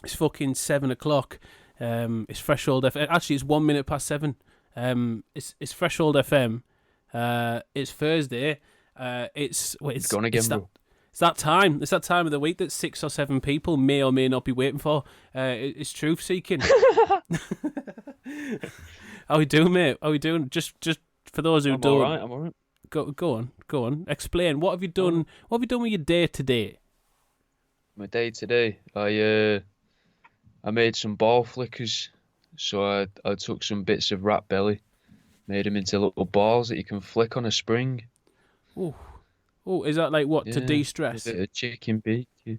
It's fucking 7 o'clock. It's Fresh Old FM. Actually, it's 1 minute past 7. It's Fresh Old FM. It's Thursday. It's Gone again, bro. It's that time. It's that time of the week that 6 or 7 people may or may not be waiting for. It's truth seeking. How we doing, mate? How we doing? Just for those who don't. I'm all right. Go on. Explain. What have you done? What have you done with your day today? My day today, I made some ball flickers. So I took some bits of rat belly, made them into little balls that you can flick on a spring. Oh, is that like what, to de-stress? A bit of chicken beak. Yeah.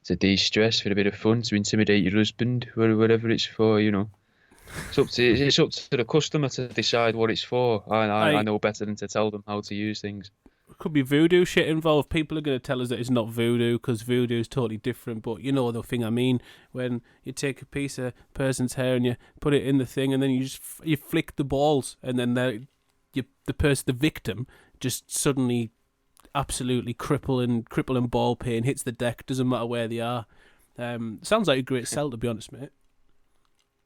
To de-stress, for a bit of fun, to intimidate your husband, whatever it's for, you know. It's up to the customer to decide what it's for. I know better than to tell them how to use things. Could be voodoo shit involved. People are going to tell us that it's not voodoo because voodoo is totally different. But you know the thing I mean, when you take a piece of person's hair and you put it in the thing, and then you flick the balls, and then the victim, just suddenly absolutely crippling ball pain hits the deck. Doesn't matter where they are. Sounds like a great sell, to be honest, mate.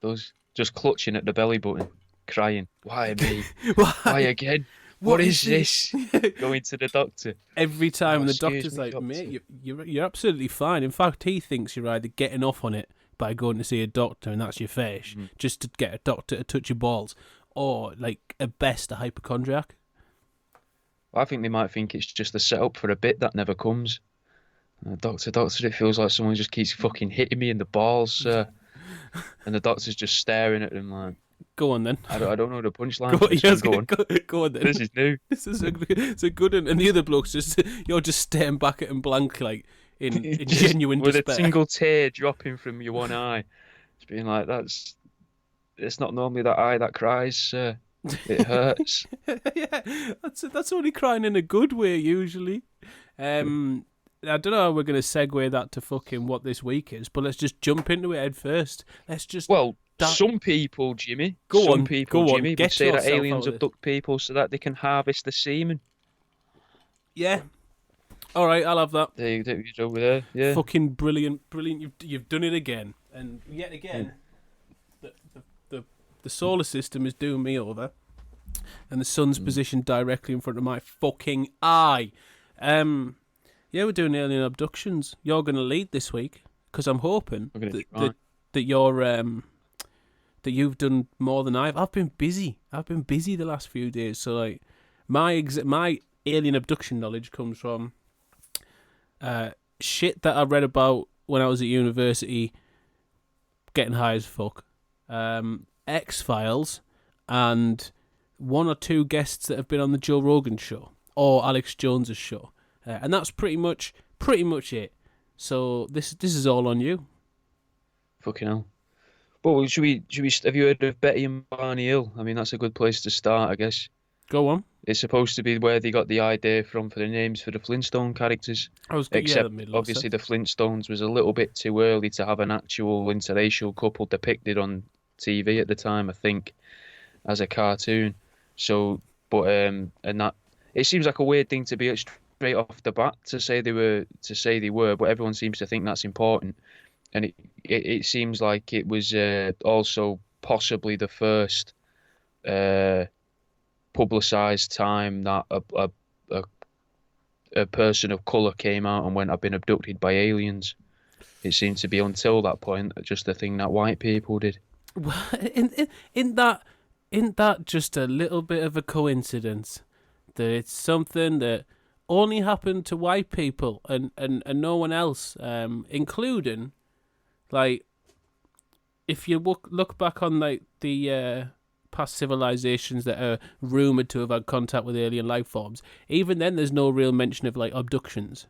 Those just clutching at the belly button, crying. Why me? Why again? What is this? Going to the doctor every time, and the doctor's me, like, doctor. "Mate, you're absolutely fine." In fact, he thinks you're either getting off on it by going to see a doctor, and that's your fetish, just to get a doctor to touch your balls, or like at best a hypochondriac. I think they might think it's just a setup for a bit that never comes. Doctor, it feels like someone just keeps fucking hitting me in the balls, sir. And the doctor's just staring at them like, go on then. I don't know the punchline. Go on then. This is new. It's a good one. And the other bloke's you're just staring back at him blank, like in genuine with despair. A single tear dropping from your one eye. It's being like, it's not normally that eye that cries, sir. It hurts. Yeah, that's only crying in a good way usually. I don't know how we're going to segue that to fucking what this week is, but let's just jump into it head first. Some people, Jimmy, Go on, would say that aliens abduct people so that they can harvest the semen. Yeah. All right, I'll have that. There you go over there. Yeah. Fucking brilliant. You've done it again, and yet again, the solar system is doing me over, and the sun's positioned directly in front of my fucking eye. Yeah, we're doing alien abductions. You're going to lead this week because I'm hoping that you've done more than I've been busy. I've been busy the last few days. So like my alien abduction knowledge comes from shit that I read about when I was at university, getting high as fuck. X-Files and 1 or 2 guests that have been on the Joe Rogan show or Alex Jones's show. And that's pretty much it. So this is all on you. Fucking hell. Well, should we? Have you heard of Betty and Barney Hill? I mean, that's a good place to start, I guess. Go on. It's supposed to be where they got the idea from for the names for the Flintstone characters. Except obviously the Flintstones was a little bit too early to have an actual interracial couple depicted on TV at the time, I think, as a cartoon. So, and that it seems like a weird thing to be straight off the bat to say they were, but everyone seems to think that's important, and it seems like it was also possibly the first publicized time that a person of color came out and went, "I've been abducted by aliens." It seemed to be until that point just a thing that white people did. Well, in that just a little bit of a coincidence that it's something that only happened to white people and no one else, including, like, if you look back on like the past civilizations that are rumoured to have had contact with alien life forms, even then there's no real mention of like abductions.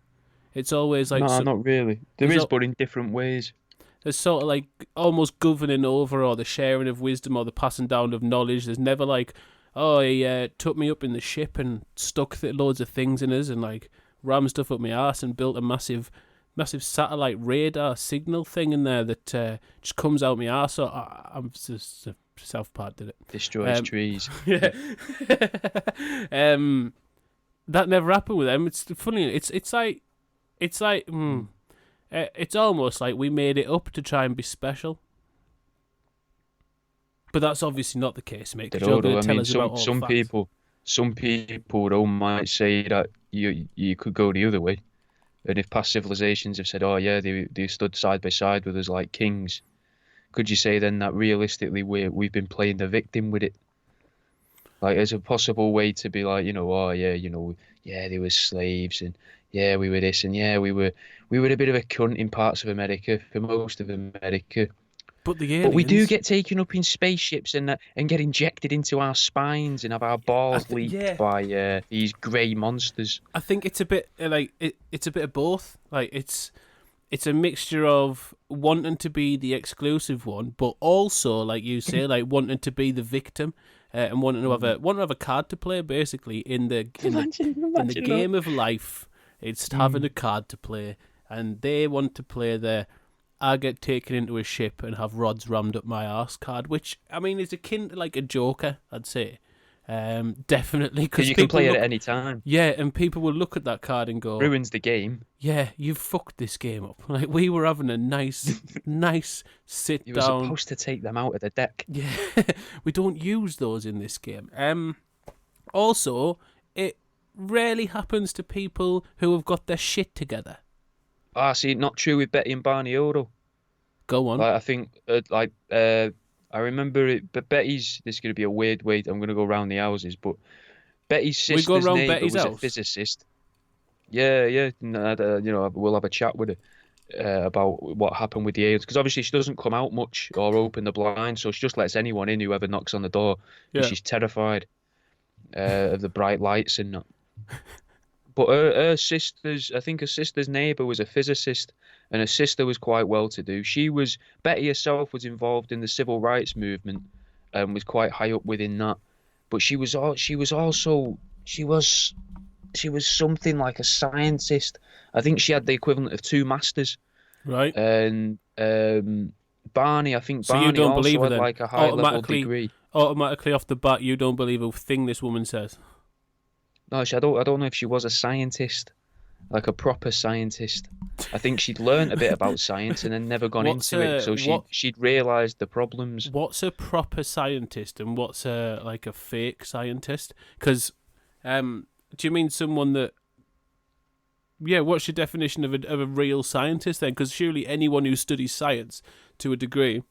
It's always like... No, not really. There is, but in different ways. There's sort of like almost governing over or the sharing of wisdom or the passing down of knowledge. There's never like, oh, he took me up in the ship and stuck loads of things in us and like rammed stuff up my arse and built a massive satellite radar signal thing in there that just comes out my arse. So I'm just South Park did it. Destroys trees. Yeah. That never happened with them. It's funny. It's like it's almost like we made it up to try and be special. But that's obviously not the case, mate. Because you're going to tell us about all some the facts. Some people though might say that you could go the other way, and if past civilizations have said, oh yeah, they stood side by side with us like kings, could you say then that realistically we've been playing the victim with it? Like as a possible way to be like, oh yeah, yeah, they were slaves, and yeah, we were this, and yeah, we were a bit of a cunt in parts of America, for most of America. But the aliens... But we do get taken up in spaceships and get injected into our spines and have our balls leaked by these grey monsters. I think it's a bit it's a bit of both. Like it's a mixture of wanting to be the exclusive one, but also, like you say, like wanting to be the victim, and wanting to have a card to play, basically in the game of life. It's having a card to play, and they want to play I get taken into a ship and have rods rammed up my arse card, which, I mean, is akin to like a Joker, I'd say. Definitely. Because you can play it at any time. Yeah, and people will look at that card and go... Ruins the game. Yeah, you've fucked this game up. Like, we were having a nice sit down... You were supposed to take them out of the deck. Yeah, we don't use those in this game. Also, it rarely happens to people who have got their shit together. See, not true with Betty and Barney Odell. Go on. I think, I remember it, but Betty's... This is going to be a weird way. I'm going to go around the houses, but Betty's sister's neighbour was a physicist. Yeah. We'll have a chat with her about what happened with the aliens, because obviously she doesn't come out much or open the blinds, so she just lets anyone in whoever knocks on the door. Yeah. She's terrified of the bright lights and that. But her sister's neighbour was a physicist, and her sister was quite well to do. Betty herself was involved in the civil rights movement and was quite high up within that. But she was something like a scientist. I think she had the equivalent of 2 masters. Right. And Barney, I think so Barney you don't also believe had then? Like a high level degree. Automatically off the bat, you don't believe a thing this woman says. No, I don't know if she was a scientist, like a proper scientist. I think she'd learned a bit about science and then never gone into it, so she'd realised the problems. What's a proper scientist and what's a fake scientist? Because, do you mean someone that... Yeah, what's your definition of a real scientist then? Because surely anyone who studies science to a degree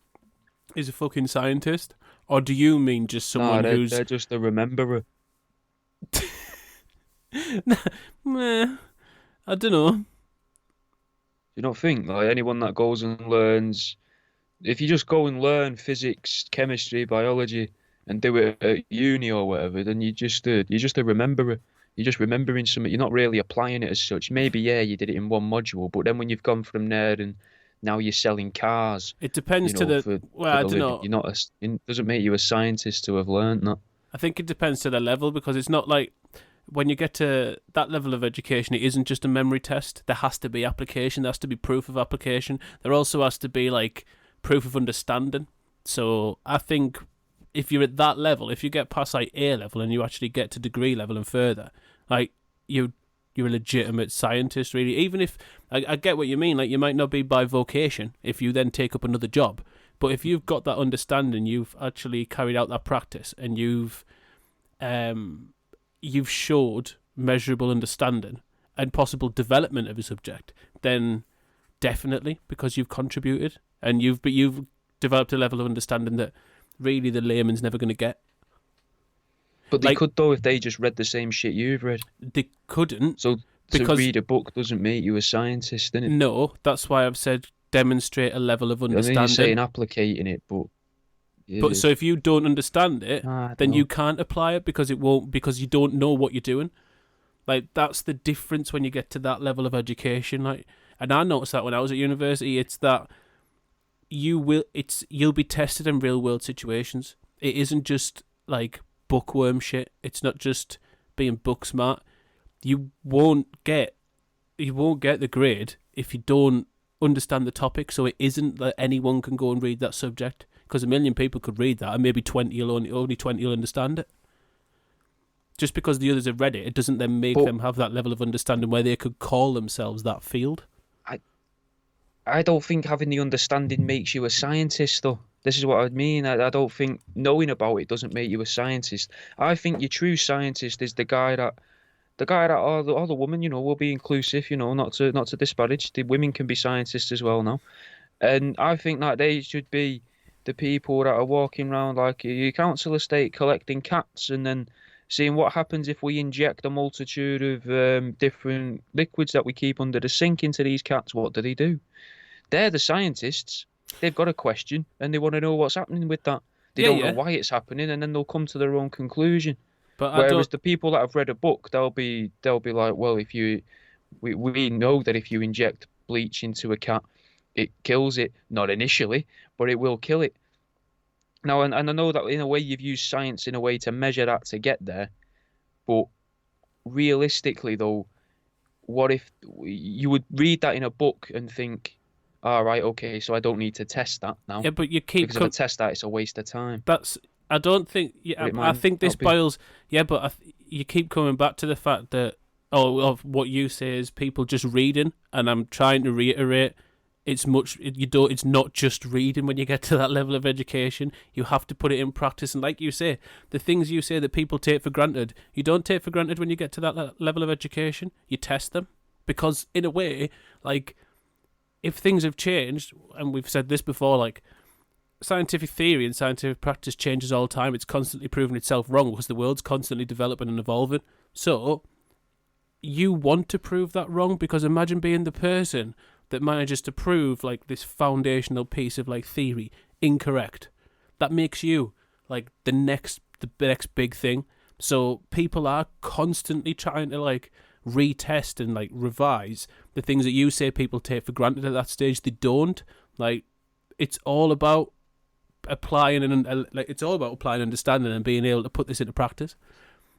is a fucking scientist. Or do you mean just someone who's... they're just a rememberer. I don't know. You don't think like anyone that goes and learns, if you just go and learn physics, chemistry, biology, and do it at uni or whatever, then you're just a rememberer. You're just remembering something. You're not really applying it as such. Maybe you did it in one module, but then when you've gone from there and now you're selling cars, it depends I don't know. You're not. It doesn't make you a scientist to have learned that. I think it depends to the level, because it's not like when you get to that level of education, it isn't just a memory test. There has to be application. There has to be proof of application. There also has to be like proof of understanding. So I think if you're at that level, if you get past like A level and you actually get to degree level and further, like you're a legitimate scientist, really. Even if I get what you mean, like you might not be by vocation if you then take up another job, but if you've got that understanding, you've actually carried out that practice, and you've showed measurable understanding and possible development of a subject, then definitely, because you've contributed and you've developed a level of understanding that really the layman's never going to get. But they could though if they just read the same shit you've read. They couldn't. So to read a book doesn't make you a scientist, innit? No, that's why I've said demonstrate a level of understanding. You're saying applicating it, but... So if you don't understand it, then you can't apply it because you don't know what you're doing. Like, that's the difference when you get to that level of education. Like, and I noticed that when I was at university, it's that you'll be tested in real world situations. It isn't just like bookworm shit. It's not just being book smart. You won't get the grade if you don't understand the topic. So it isn't that anyone can go and read that subject, because 1 million people could read that and maybe 20 only 20 will understand it. Just because the others have read it doesn't then make them have that level of understanding where they could call themselves that field. I don't think having the understanding makes you a scientist, though. This is what I mean. I don't think knowing about it doesn't make you a scientist. I think your true scientist is or the woman, will be inclusive, not to disparage. The women can be scientists as well now. And I think that they should be the people that are walking around like your council estate collecting cats and then seeing what happens if we inject a multitude of different liquids that we keep under the sink into these cats. What do they do? They're the scientists. They've got a question and they want to know what's happening with that. They don't know why it's happening, and then they'll come to their own conclusion. But whereas the people that have read a book, they'll be like, well, we know that if you inject bleach into a cat, it kills it. Not initially, but it will kill it. Now, and I know that in a way you've used science in a way to measure that to get there, but realistically though, what if you would read that in a book and think, all right, okay, so I don't need to test that now. Yeah, but you keep... Because if I test that, it's a waste of time. I don't think... Yeah, I think this boils... Yeah, but you keep coming back to the fact that... of what you say is people just reading, and I'm trying to reiterate, it's not just reading when you get to that level of education. You have to put it in practice, and like you say, the things you say that people take for granted, you don't take for granted when you get to that level of education. You test them, because in a way, like... If things have changed, and we've said this before, like scientific theory and scientific practice changes all the time. It's constantly proving itself wrong because the world's constantly developing and evolving. So you want to prove that wrong, because imagine being the person that manages to prove like this foundational piece of like theory incorrect. That makes you like the next big thing. So people are constantly trying to like retest and like revise the things that you say people take for granted at that stage. They don't. Like, it's all about applying understanding and being able to put this into practice.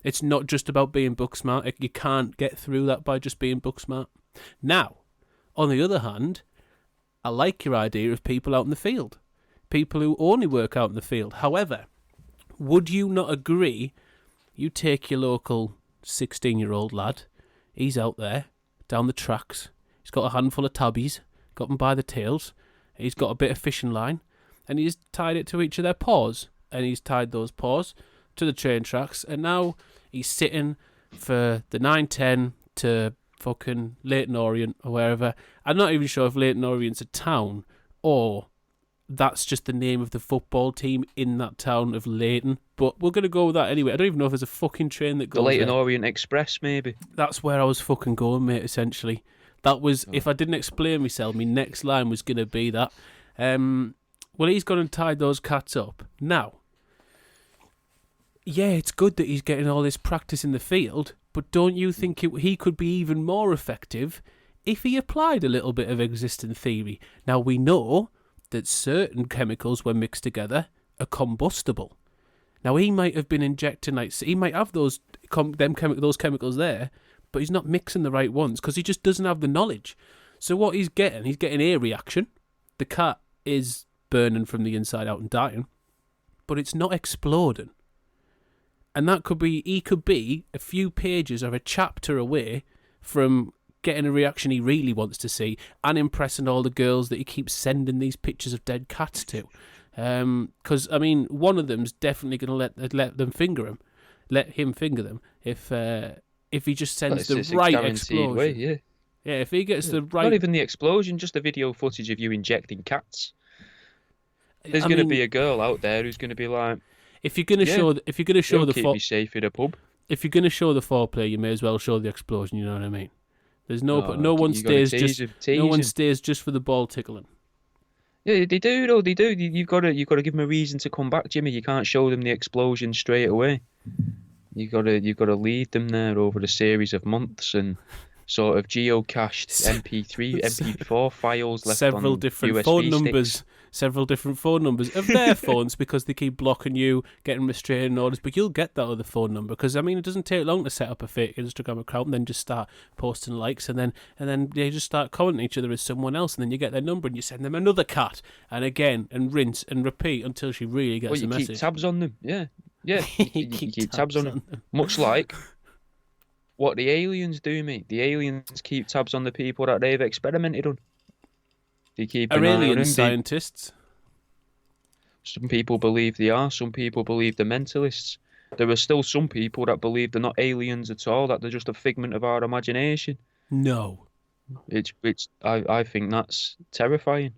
It's not just about being book smart. You can't get through that by just being book smart. Now, on the other hand, I like your idea of people out in the field, people who only work out in the field. However, would you not agree? You take your local 16-year-old lad. He's out there, down the tracks. He's got a handful of tabbies, got them by the tails. He's got a bit of fishing line, and he's tied it to each of their paws. And he's tied those paws to the train tracks, and now he's sitting for the 9:10 to fucking Leyton Orient or wherever. I'm not even sure if Leyton Orient's a town, or that's just the name of the football team in that town of Leyton. But we're going to go with that anyway. I don't even know if there's a fucking train that goes the Leyton there. Orient Express, maybe. That's where I was fucking going, mate, essentially. That was, if I didn't explain myself, my next line was going to be that. Well, he's gone and tied those cats up. Now, yeah, it's good that he's getting all this practice in the field, but don't you think he could be even more effective if he applied a little bit of existing theory? Now, we know that certain chemicals, when mixed together, are combustible. Now, he might have been injecting, like, he might have those chemicals there, but he's not mixing the right ones because he just doesn't have the knowledge. So what he's getting a reaction. The cat is burning from the inside out and dying, but it's not exploding. And he could be a few pages or a chapter away from getting a reaction he really wants to see and impressing all the girls that he keeps sending these pictures of dead cats to. Because, I mean, one of them's definitely going to let him finger them if he just sends the right explosion. Way, yeah. Yeah, if he gets the right... Not even the explosion, just the video footage of you injecting cats. There's going to be a girl out there who's going to be like... If you're going to show the keep me safe in a pub. If you're going to show the foreplay, you may as well show the explosion. You know what I mean? There's no one stays just for the ball tickling. Yeah, they do though. They do. You've got to give them a reason to come back, Jimmy. You can't show them the explosion straight away. You've got to lead them there over a series of months and sort of geocached MP3, MP4 files left several on different USB phone sticks. numbers. Several different phone numbers of their phones because they keep blocking you, getting restraining orders. But you'll get that other phone number because, I mean, it doesn't take long to set up a fake Instagram account and then just start posting likes and then they just start commenting each other as someone else, and then you get their number and you send them another cat and again and rinse and repeat until she really gets the message. You keep tabs on them, yeah. You keep tabs on them. Much like what the aliens do, mate. The aliens keep tabs on the people that they've experimented on. They keep Are an eye on aliens him. scientists? Some people believe they are. Some people believe they're mentalists. There are still some people that believe they're not aliens at all, that they're just a figment of our imagination. No. I think that's terrifying.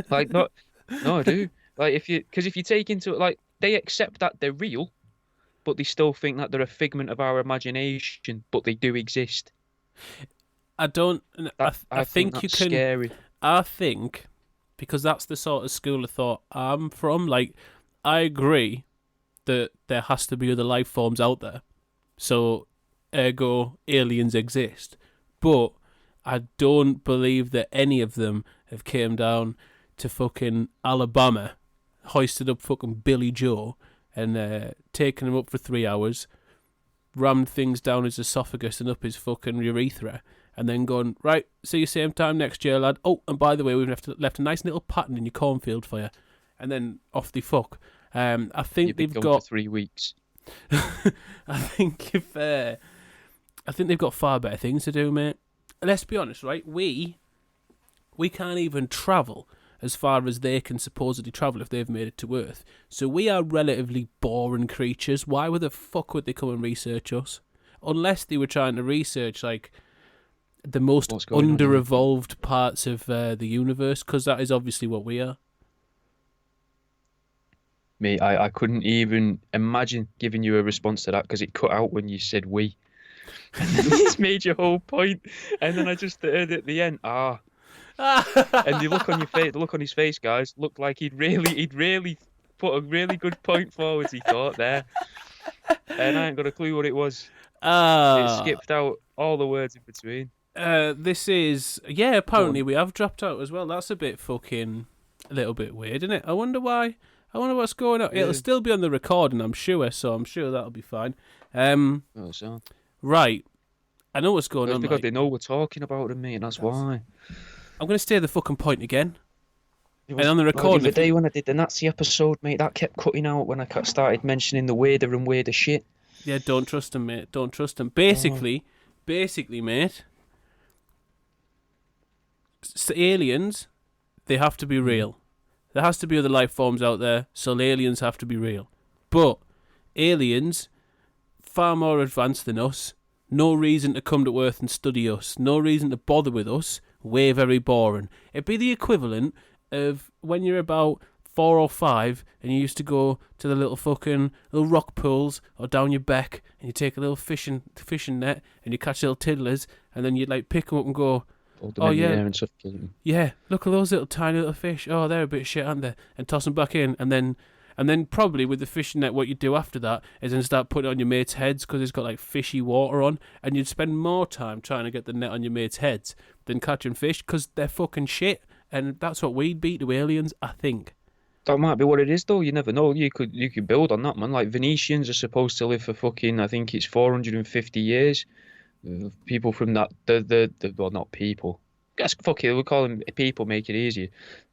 Like, no, I do. Like, because if you take into it, like, they accept that they're real, but they still think that they're a figment of our imagination, but they do exist. I don't. I think that's you can. Scary. I think because that's the sort of school of thought I'm from. Like, I agree that there has to be other life forms out there, so ergo aliens exist. But I don't believe that any of them have came down to fucking Alabama, hoisted up fucking Billy Joe, and taken him up for 3 hours, rammed things down his esophagus and up his fucking urethra, and then gone, right, see you same time next year, lad. Oh, and by the way, we've left a nice little pattern in your cornfield for you. And then off they fuck. I think they've got for 3 weeks. I think they've got far better things to do, mate. Let's be honest, right? We can't even travel as far as they can supposedly travel if they've made it to Earth. So we are relatively boring creatures. Why the fuck would they come and research us? Unless they were trying to research, like, the most under-evolved parts of the universe, because that is obviously what we are. Mate, I couldn't even imagine giving you a response to that because it cut out when you said we. And then you just made your whole point. And then I just heard at the end, and the look on his face, guys, looked like he'd really put a really good point forward, he thought there. And I ain't got a clue what it was. It skipped out all the words in between. This is... Yeah, apparently we have dropped out as well. That's a bit fucking... a little bit weird, isn't it? I wonder why. I wonder what's going on. Yeah. It'll still be on the recording, I'm sure, so I'm sure that'll be fine. Right. I know what's going on, because they know we're talking about them, mate, and that's why. I'm going to stay the fucking point again. And on the recording... The day when I did the Nazi episode, mate, that kept cutting out when I started mentioning the weirder and weirder shit. Yeah, don't trust them, mate. Don't trust them. Basically, mate... aliens, they have to be real. There has to be other life forms out there, so aliens have to be real. But aliens, far more advanced than us, no reason to come to Earth and study us, no reason to bother with us, we're very boring. It'd be the equivalent of when you're about 4 or 5 and you used to go to the little rock pools or down your beck and you take a little fishing net and you catch little tiddlers and then you'd like pick them up and go, yeah, look at those little tiny little fish. Oh, they're a bit shit, aren't they? And toss them back in, and then probably with the fishing net, what you do after that is then start putting it on your mates' heads because it's got like fishy water on, and you'd spend more time trying to get the net on your mates' heads than catching fish because they're fucking shit, and that's what we'd be to aliens, I think. That might be what it is, though. You never know. You could build on that, man. Like Venetians are supposed to live for fucking, I think it's 450 years. People from that, well, not people. Guess fuck it, we'll call them people, make it easier.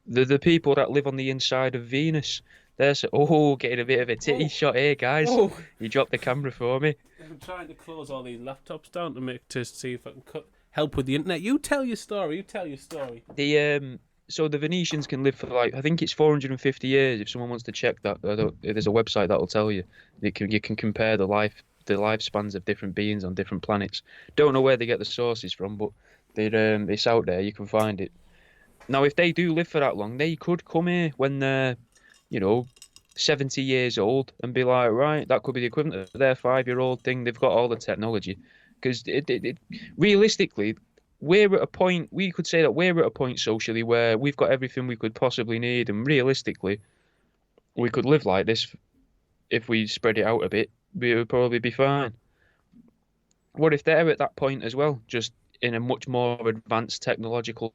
The people that live on the inside of Venus. They're getting a bit of a titty shot here, guys. Oh. You dropped the camera for me. I'm trying to close all these laptops down to see if I can help with the internet. You tell your story. So the Venetians can live for like, I think it's 450 years. If someone wants to check that, there's a website that'll tell you. You can compare the lifespans of different beings on different planets. Don't know where they get the sources from, but it's out there. You can find it. Now, if they do live for that long, they could come here when they're, 70 years old and be like, right, that could be the equivalent of their 5-year-old thing. They've got all the technology. Because realistically, we're at a point, we could say that we're at a point socially where we've got everything we could possibly need. And realistically, we could live like this. If we spread it out a bit, we would probably be fine. What if they're at that point as well, just in a much more advanced technological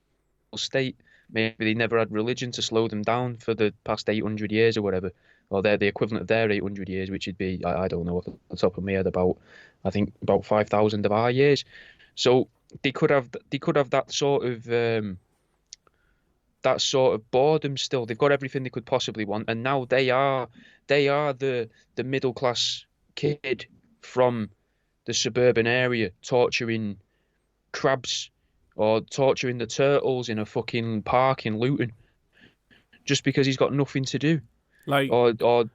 state? Maybe they never had religion to slow them down for the past 800 years or whatever. Or they're the equivalent of their 800 years, which would be, I don't know, off the top of my head, about 5,000 of our years. So they could have that sort of boredom still. They've got everything they could possibly want, and now they are the middle class kid from the suburban area torturing crabs or torturing the turtles in a fucking park in Luton, just because he's got nothing to do. Like, or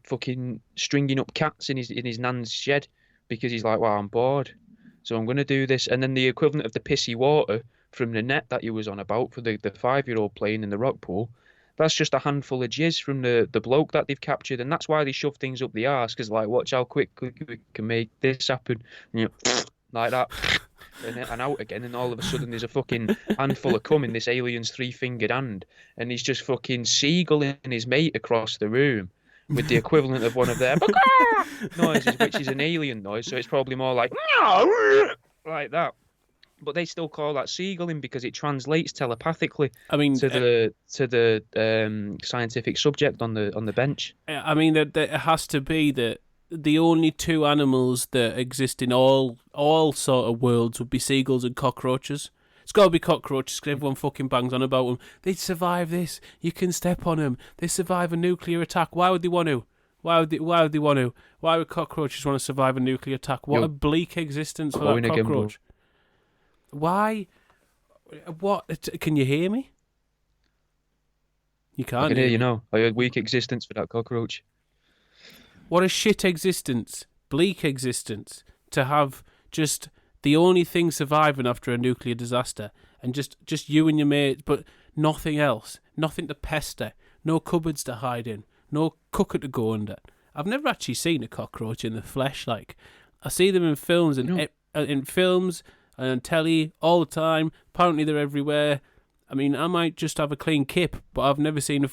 fucking stringing up cats in his nan's shed because he's like, well, I'm bored, so I'm gonna do this. And then the equivalent of the pissy water from the net that you was on about for the 5-year-old playing in the rock pool, that's just a handful of jizz from the bloke that they've captured, and that's why they shove things up the arse, because like, watch how quickly we can make this happen, like that. And out again, and all of a sudden there's a fucking handful of cum in this alien's 3-fingered hand, and he's just fucking seagulling his mate across the room with the equivalent of one of their noises, which is an alien noise, so it's probably more like that. But they still call that seagulling because it translates telepathically. I mean, to the scientific subject on the bench. I mean, it has to be that the only two animals that exist in all sort of worlds would be seagulls and cockroaches. It's got to be cockroaches because everyone fucking bangs on about them. They'd survive this. You can step on them. They survive a nuclear attack. Why would they want to? Why would they want to? Why would cockroaches want to survive a nuclear attack? What a bleak existence for that cockroach. Why? What? Can you hear me? You can't. I can hear you now. I had weak existence for that cockroach. What a shit existence, bleak existence, to have just the only thing surviving after a nuclear disaster, and just you and your mate, but nothing else, nothing to pester, no cupboards to hide in, no cooker to go under. I've never actually seen a cockroach in the flesh. Like, I see them in films and in films and on telly all the time. Apparently they're everywhere. I mean, I might just have a clean kip, but I've never seen a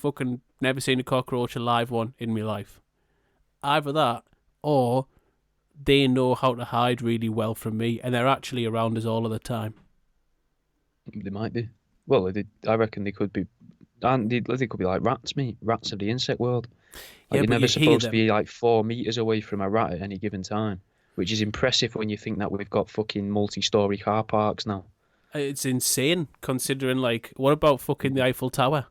cockroach, a live one, in my life. Either that, or they know how to hide really well from me, and they're actually around us all of the time. They might be. Well, I reckon they could be. And they could be like rats, mate. Rats of the insect world. Like, you're never supposed to be like 4 meters away from a rat at any given time, which is impressive when you think that we've got fucking multi-story car parks now. It's insane, considering, like, what about fucking the Eiffel Tower?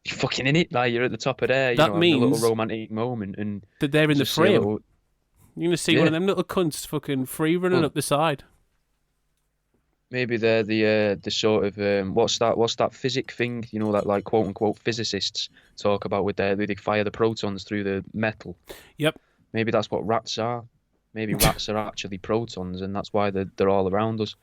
You're fucking in it, like, you're at the top of there, that means having a little romantic moment, and that they're in the frame. You're gonna see one of them little cunts fucking free running up the side. Maybe they're the sort of what's that physic thing, that like quote unquote physicists talk about with they fire the protons through the metal. Yep. Maybe that's what rats are. Maybe rats are actually protons, and that's why they're all around us.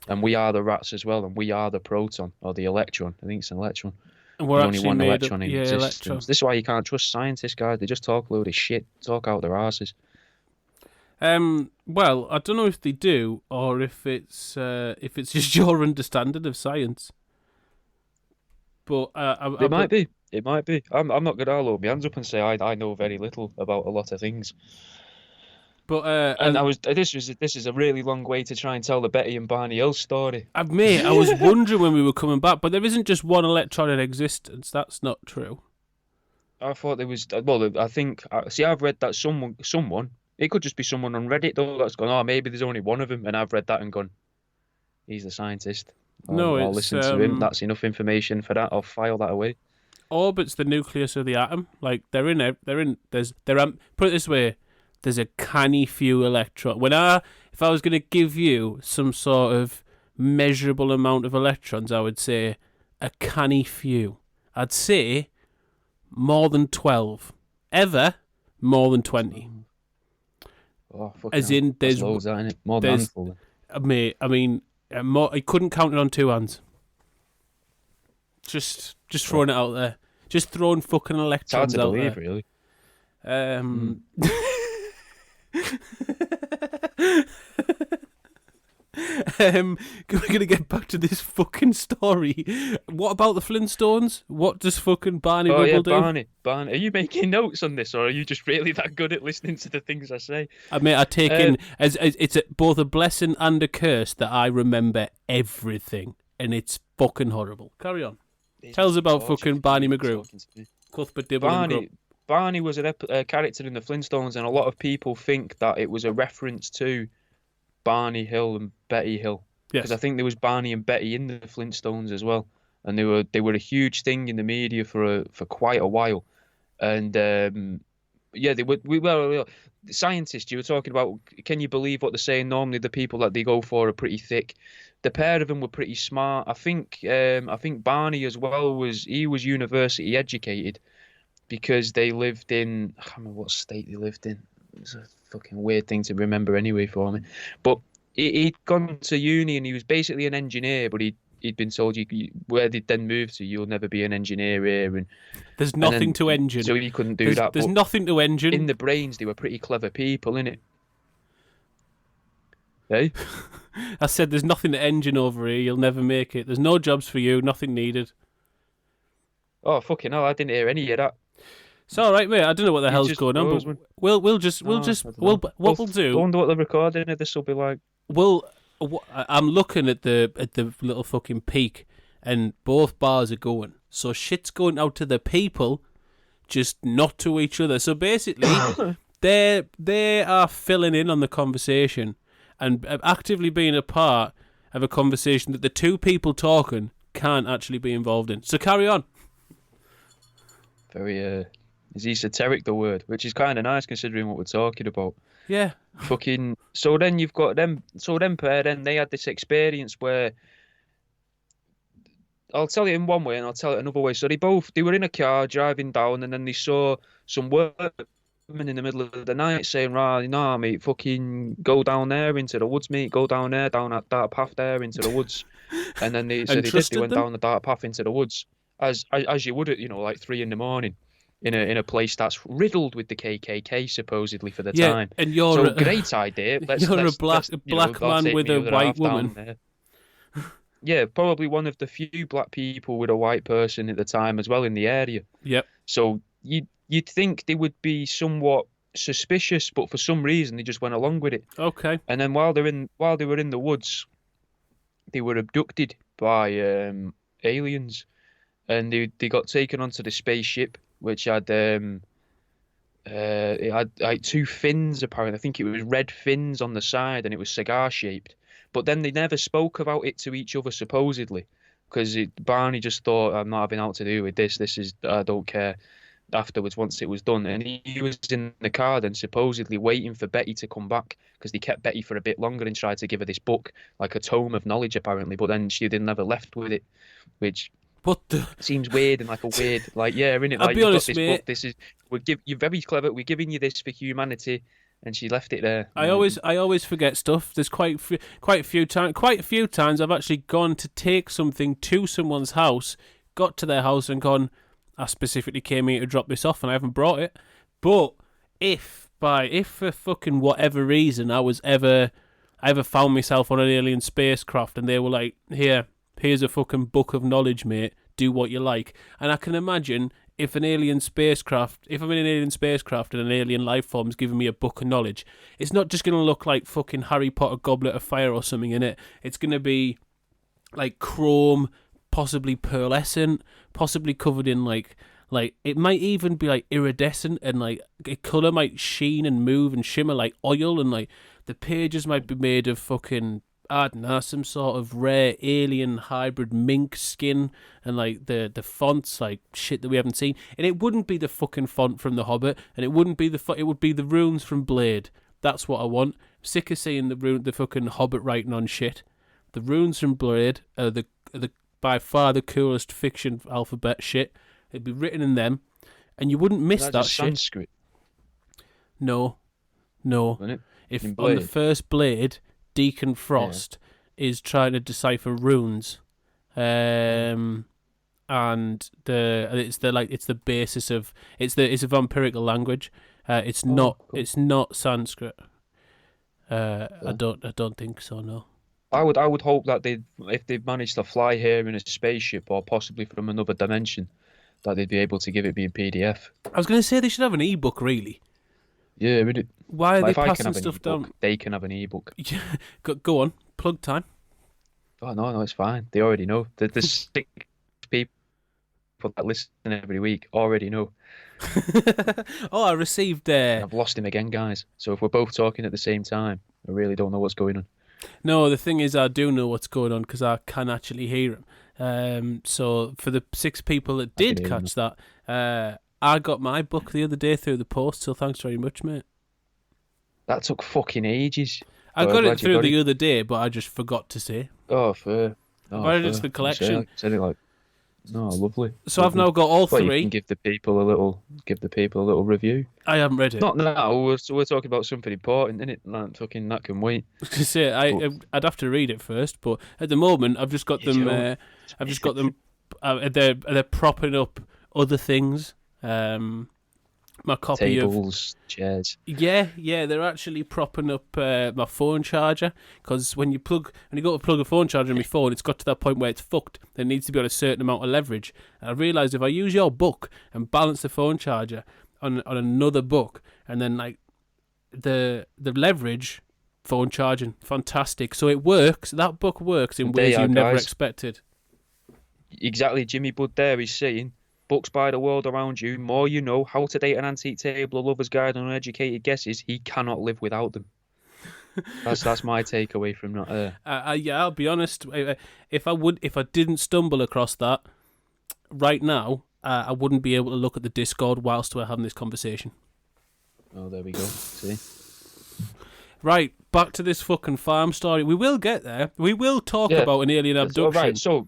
And we are the rats as well, and we are the proton or the electron. I think it's an electron. And we're only one electron in existence. Electron. This is why you can't trust scientists, guys. They just talk a load of shit, talk out their asses. Well, I don't know if they do, or if it's just your understanding of science. But it might be. It might be. I'm not gonna hold my hands up and say I know very little about a lot of things. But this is a really long way to try and tell the Betty and Barney Hill story. Mate, I was wondering when we were coming back, but there isn't just one electron in existence. That's not true. I thought there was. Well, I think. See, I've read that someone. It could just be someone on Reddit though that's gone. Oh, maybe there's only one of them, and I've read that and gone. He's the scientist. I'll listen to him. That's enough information for that. I'll file that away. Orbit's the nucleus of the atom. Like put it this way. There's a canny few electrons. If I was going to give you some sort of measurable amount of electrons, I would say a canny few. I'd say more than 12. Ever more than 20. Oh, as in, there's loads, that, innit? More than handful. Mate, I mean, I couldn't count it on 2 hands. Just throwing it out there. Just throwing fucking electrons out there. It's hard to believe, really. We're going to get back to this fucking story. What about the Flintstones? What does fucking Barney Rubble do? Barney. Are you making notes on this, or are you just really that good at listening to the things I say? I take in as it's both a blessing and a curse that I remember everything, and it's fucking horrible. Carry on. Tell us about fucking Barney McGrew. Cuthbert Dibble and Grub. Barney was a character in the Flintstones, and a lot of people think that it was a reference to Barney Hill and Betty Hill. Yes. Because I think there was Barney and Betty in the Flintstones as well, and they were a huge thing in the media for quite a while. And Yeah, they would. Scientists. You were talking about. Can you believe what they're saying? Normally, the people that they go for are pretty thick. The pair of them were pretty smart. I think. I think Barney as well was. He was university educated because they lived in. I can't remember what state they lived in. It's a fucking weird thing to remember anyway for me. But he'd gone to uni and he was basically an engineer, but he'd been told where they'd then moved to, you'll never be an engineer here, and there's nothing to engine, so he couldn't do that. There's nothing to engine. In the brains, they were pretty clever people, innit? Hey, I said there's nothing to engine over here. You'll never make it. There's no jobs for you. Nothing needed. Oh fucking hell! I didn't hear any of that. It's all right, mate. I don't know what the hell's going on, but what we'll do. I wonder what the recording of this will be like. I'm looking at the little fucking peak, and both bars are going. So shit's going out to the people, just not to each other. So basically, they are filling in on the conversation and actively being a part of a conversation that the two people talking can't actually be involved in. So carry on. Very is esoteric, the word, which is kind of nice considering what we're talking about. Yeah. Fucking. So then you've got them. So them pair, then they had this experience where. I'll tell it in one way and I'll tell it another way. So they were in a car driving down, and then they saw some workmen in the middle of the night saying, "Right, nah, mate, fucking go down there into the woods, mate. Go down there, down that dark path there into the woods." And then they went down the dark path into the woods, as you would at, like 3 a.m. in a place that's riddled with the KKK supposedly for the time. And you're a great idea. You're a black man with a white woman. Yeah, probably one of the few black people with a white person at the time as well in the area. Yep. So you'd think they would be somewhat suspicious, but for some reason they just went along with it. Okay. And then while they were in the woods, they were abducted by aliens, and they got taken onto the spaceship, which had it had like 2 fins apparently. I think it was red fins on the side, and it was cigar shaped. But then they never spoke about it to each other, supposedly, because Barney just thought, I'm not having out to do with this. I don't care. Afterwards, once it was done, and he was in the car then, supposedly waiting for Betty to come back, because they kept Betty for a bit longer and tried to give her this book, like a tome of knowledge, apparently. But then she never left with it, which seems weird and like a weird, yeah, innit? I'll be honest, mate. Book, you're very clever. We're giving you this for humanity. And she left it there. I always forget stuff. There's quite a few times I've actually gone to take something to someone's house, got to their house and gone, I specifically came here to drop this off and I haven't brought it. But if for fucking whatever reason I ever found myself on an alien spacecraft and they were like, here's a fucking book of knowledge, mate, do what you like. And I can imagine if I'm in an alien spacecraft and an alien life form's giving me a book of knowledge, it's not just going to look like fucking Harry Potter Goblet of Fire or something in it. It's going to be like chrome, possibly pearlescent, possibly covered in like it might even be like iridescent, and like a colour might sheen and move and shimmer like oil, and like the pages might be made of fucking, I don't know, some sort of rare alien hybrid mink skin, and like the fonts like shit that we haven't seen. And it wouldn't be the fucking font from The Hobbit, and it wouldn't be it would be the runes from Blade. That's what I want. I'm sick of seeing the fucking Hobbit writing on shit. The runes from Blade are the by far the coolest fiction alphabet shit. It'd be written in them, and you wouldn't miss that shit. Sanskrit? No. If on the first Blade, Deacon Frost is trying to decipher runes, and it's the basis of it's a vampirical language. It's not Sanskrit. I don't think so. No. I would hope that if they managed to fly here in a spaceship or possibly from another dimension, that they'd be able to give it me in PDF. I was going to say they should have an ebook, really. Yeah, really. Why are they passing stuff down? They can have an ebook. Go on, plug time. Oh no, it's fine. They already know. The 6 people that listen every week already know. Oh, I received. I've lost him again, guys. So if we're both talking at the same time, I really don't know what's going on. No, the thing is, I do know what's going on because I can actually hear him. So for the 6 people that did catch that, I got my book the other day through the post, so thanks very much, mate. That took fucking ages. I got it through the other day, but I just forgot to say. Oh, fair. Oh, but it's the collection. Said it like, no, lovely. So lovely. I've now got all three. You can give the people a little review. I haven't read it. Not now. We're talking about something important, isn't it? That can wait. I was gonna say I'd have to read it first, but at the moment I've just got them. I've just got them. They're propping up other things. My copy tables, chairs. Yeah, they're actually propping up my phone charger, because when you go to plug a phone charger in my phone, it's got to that point where it's fucked. There needs to be on a certain amount of leverage. And I realised if I use your book and balance the phone charger on another book, and then like the leverage, phone charging, fantastic. So it works. That book works in ways you never expected. Exactly, Jimmy Budd there is saying, books by the world around you, more you know, how to date an antique table, a lover's guide and uneducated guesses, he cannot live without them. That's my takeaway from that. Yeah, I'll be honest. If I didn't stumble across that right now, I wouldn't be able to look at the Discord whilst we're having this conversation. Oh, there we go. See? Right, back to this fucking farm story. We will get there. We will talk about an alien abduction. Right, so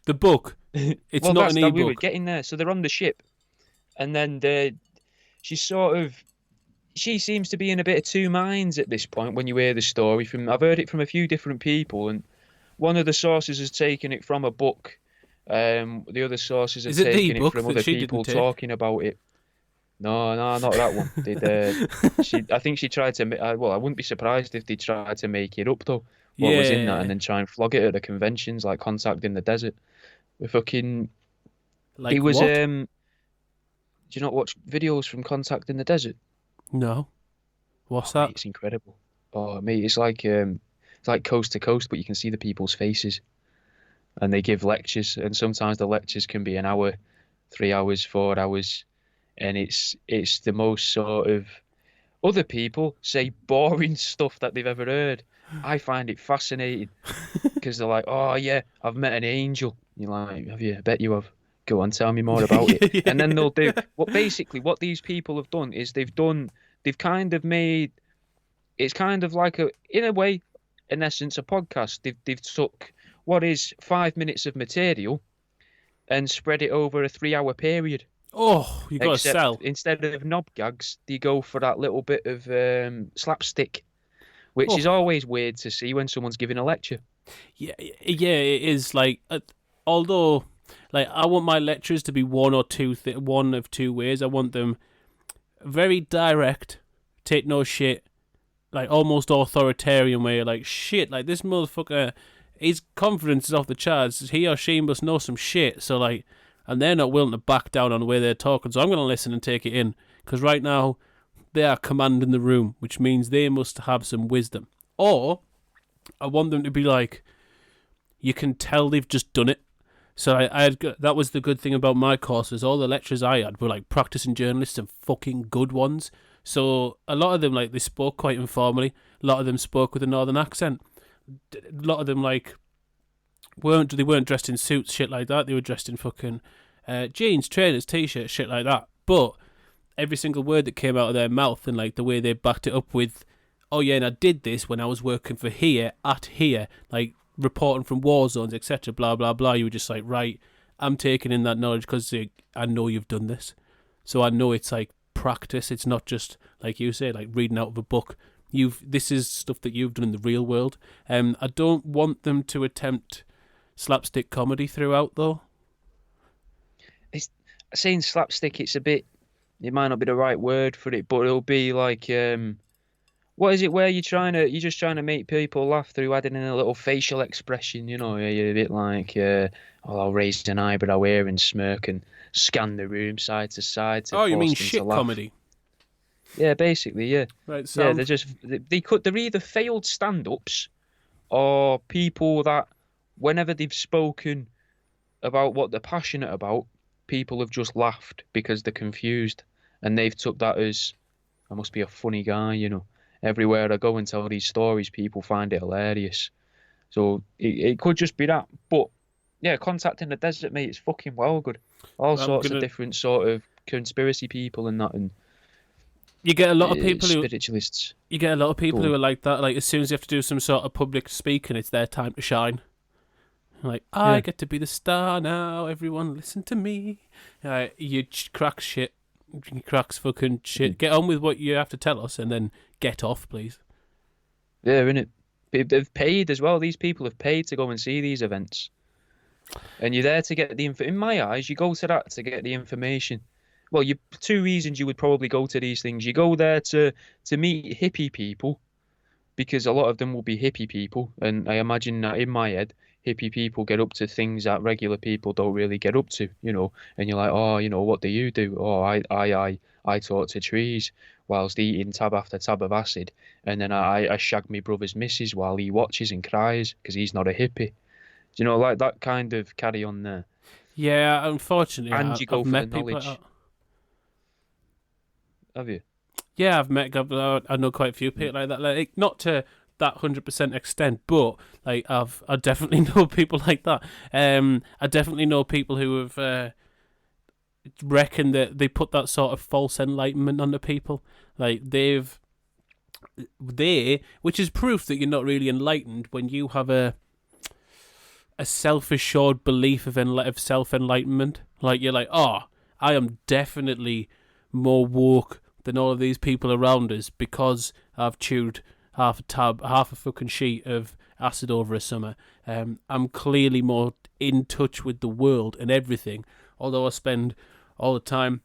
the book. It's well, not an e-book. We were getting there. So they're on the ship, and then she seems to be in a bit of two minds at this point. When you hear the story I've heard it from a few different people, and one of the sources has taken it from a book. The other sources have taken it from other people talking about it. No, not that one. I think she tried to. Well, I wouldn't be surprised if they tried to make it up though. What was in that, and then try and flog it at the conventions like Contact in the Desert. We fucking. Like he was. What? Do you not watch videos from Contact in the Desert? No. What's that? Mate, it's incredible. Oh, mate, it's like coast to coast, but you can see the people's faces, and they give lectures, and sometimes the lectures can be an hour, 3 hours, 4 hours, and it's the most sort of. Other people say boring stuff that they've ever heard. I find it fascinating because they're like, "Oh yeah, I've met an angel." You're like, "Have you? I bet you have. Go on, tell me more about it." And then they'll do what these people have done is they've kind of made it's kind of like in a way, in essence, a podcast. They've took what is 5 minutes of material and spread it over a 3-hour period. Oh, you got to sell. Instead of knob gags, they go for that little bit of slapstick. Which is always weird to see when someone's giving a lecture. Yeah, it is. Like, although, like, I want my lectures to be one of two ways. I want them very direct, take no shit, like almost authoritarian way. Like, shit, like this motherfucker, his confidence is off the charts. He or she must know some shit. So like, and they're not willing to back down on the way they're talking. So I'm going to listen and take it in, because right now, they are commanding the room, which means they must have some wisdom. Or I want them to be like, you can tell they've just done it. So that was the good thing about my courses. All the lectures I had were like practicing journalists and fucking good ones. So a lot of them, like, they spoke quite informally. A lot of them spoke with a northern accent. A lot of them, like, weren't dressed in suits, shit like that. They were dressed in fucking jeans, trainers, t-shirts, shit like that. But every single word that came out of their mouth and like the way they backed it up with, oh yeah, and I did this when I was working for here, like reporting from war zones, etc., blah, blah, blah. You were just like, right, I'm taking in that knowledge because I know you've done this. So I know it's like practice. It's not just, like you say, like reading out of a book. This is stuff that you've done in the real world. I don't want them to attempt slapstick comedy throughout, though. It's saying slapstick, it's a bit... It might not be the right word for it, but it'll be like, what is it where you're just trying to make people laugh through adding in a little facial expression, you know? You're a bit like, I'll raise an eyebrow here and smirk and scan the room side to side. Oh, you mean shit comedy? Yeah, basically, yeah. Right. So yeah, they're either failed stand-ups or people that whenever they've spoken about what they're passionate about, people have just laughed because they're confused, and they've took that as, I must be a funny guy, you know. Everywhere I go and tell these stories, people find it hilarious. So it could just be that. But yeah, Contact in the Desert, mate, it's fucking well good. All sorts of different sort of conspiracy people and that, and you get a lot of people spiritualists. You get a lot of people who are like that. Like, as soon as you have to do some sort of public speaking, it's their time to shine. Like, I get to be the star now. Everyone listen to me. You crack shit. You cracks fucking shit. Get on with what you have to tell us, and then get off, please. Yeah, innit? They've paid as well. These people have paid to go and see these events, and you're there to get the info. In my eyes, you go to that to get the information. Well, two reasons you would probably go to these things. You go there to meet hippie people, because a lot of them will be hippie people, and I imagine that in my head, hippie people get up to things that regular people don't really get up to, you know. And you're like, oh, you know, what do you do? Oh, I talk to trees whilst eating tab after tab of acid, and then I shag my brother's missus while he watches and cries because he's not a hippie. You know, like that kind of carry on there. Yeah, unfortunately, and you go for the knowledge. Like Have you? Yeah, I know quite a few people like that. Like, not to that 100% extent, but like I definitely know people like that. I definitely know people who have reckon that they put that sort of false enlightenment onto people. Like which is proof that you're not really enlightened when you have a self-assured belief of self-enlightenment. Like, you're like, oh, I am definitely more woke than all of these people around us because I've chewed half a fucking sheet of acid over a summer. I'm clearly more in touch with the world and everything, although I spend all the time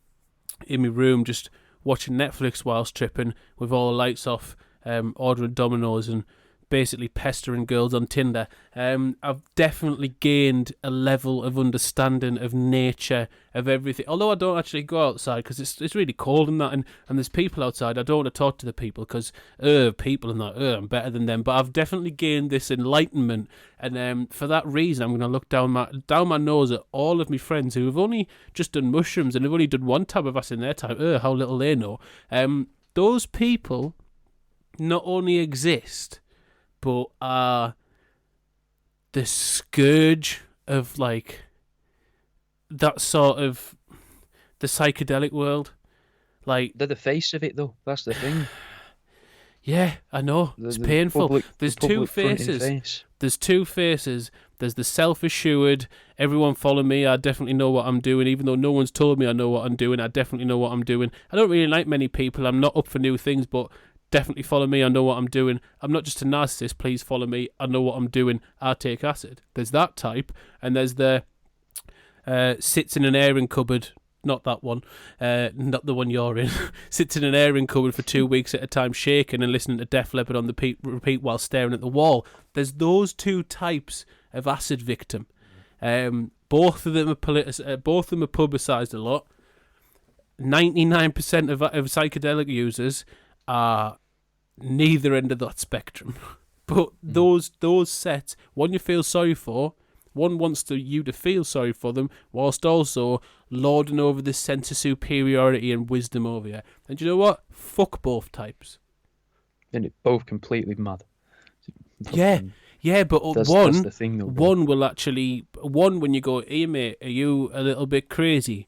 in my room just watching Netflix whilst tripping with all the lights off, ordering Dominoes and basically pestering girls on Tinder. I've definitely gained a level of understanding of nature, of everything. Although I don't actually go outside because it's really cold and that, and there's people outside. I don't want to talk to the people because people and that, I'm better than them. But I've definitely gained this enlightenment, and for that reason, I'm going to look down my nose at all of my friends who have only just done mushrooms and have only done one tab of acid in their time. How little they know. Those people not only exist, but are the scourge of, like, that sort of the psychedelic world. Like, they're the face of it, though. That's the thing. Yeah, I know. It's painful. There's two faces. There's two faces. There's the self-assured, everyone follow me, I definitely know what I'm doing, even though no one's told me I know what I'm doing, I definitely know what I'm doing. I don't really like many people, I'm not up for new things, but definitely follow me, I know what I'm doing. I'm not just a narcissist, please follow me, I know what I'm doing, I take acid. There's that type, and there's the sits in an airing cupboard, not that one, not the one you're in, sits in an airing cupboard for 2 weeks at a time shaking and listening to Def Leppard on the repeat while staring at the wall. There's those two types of acid victim. Both of them are publicised a lot. 99% of psychedelic users are neither end of that spectrum. But those sets, one you feel sorry for, one wants you to feel sorry for them, whilst also lording over this sense of superiority and wisdom over you. And you know what? Fuck both types. And it's both completely mad. Yeah, but that's the thing, though, one will actually... One, when you go, hey mate, are you a little bit crazy?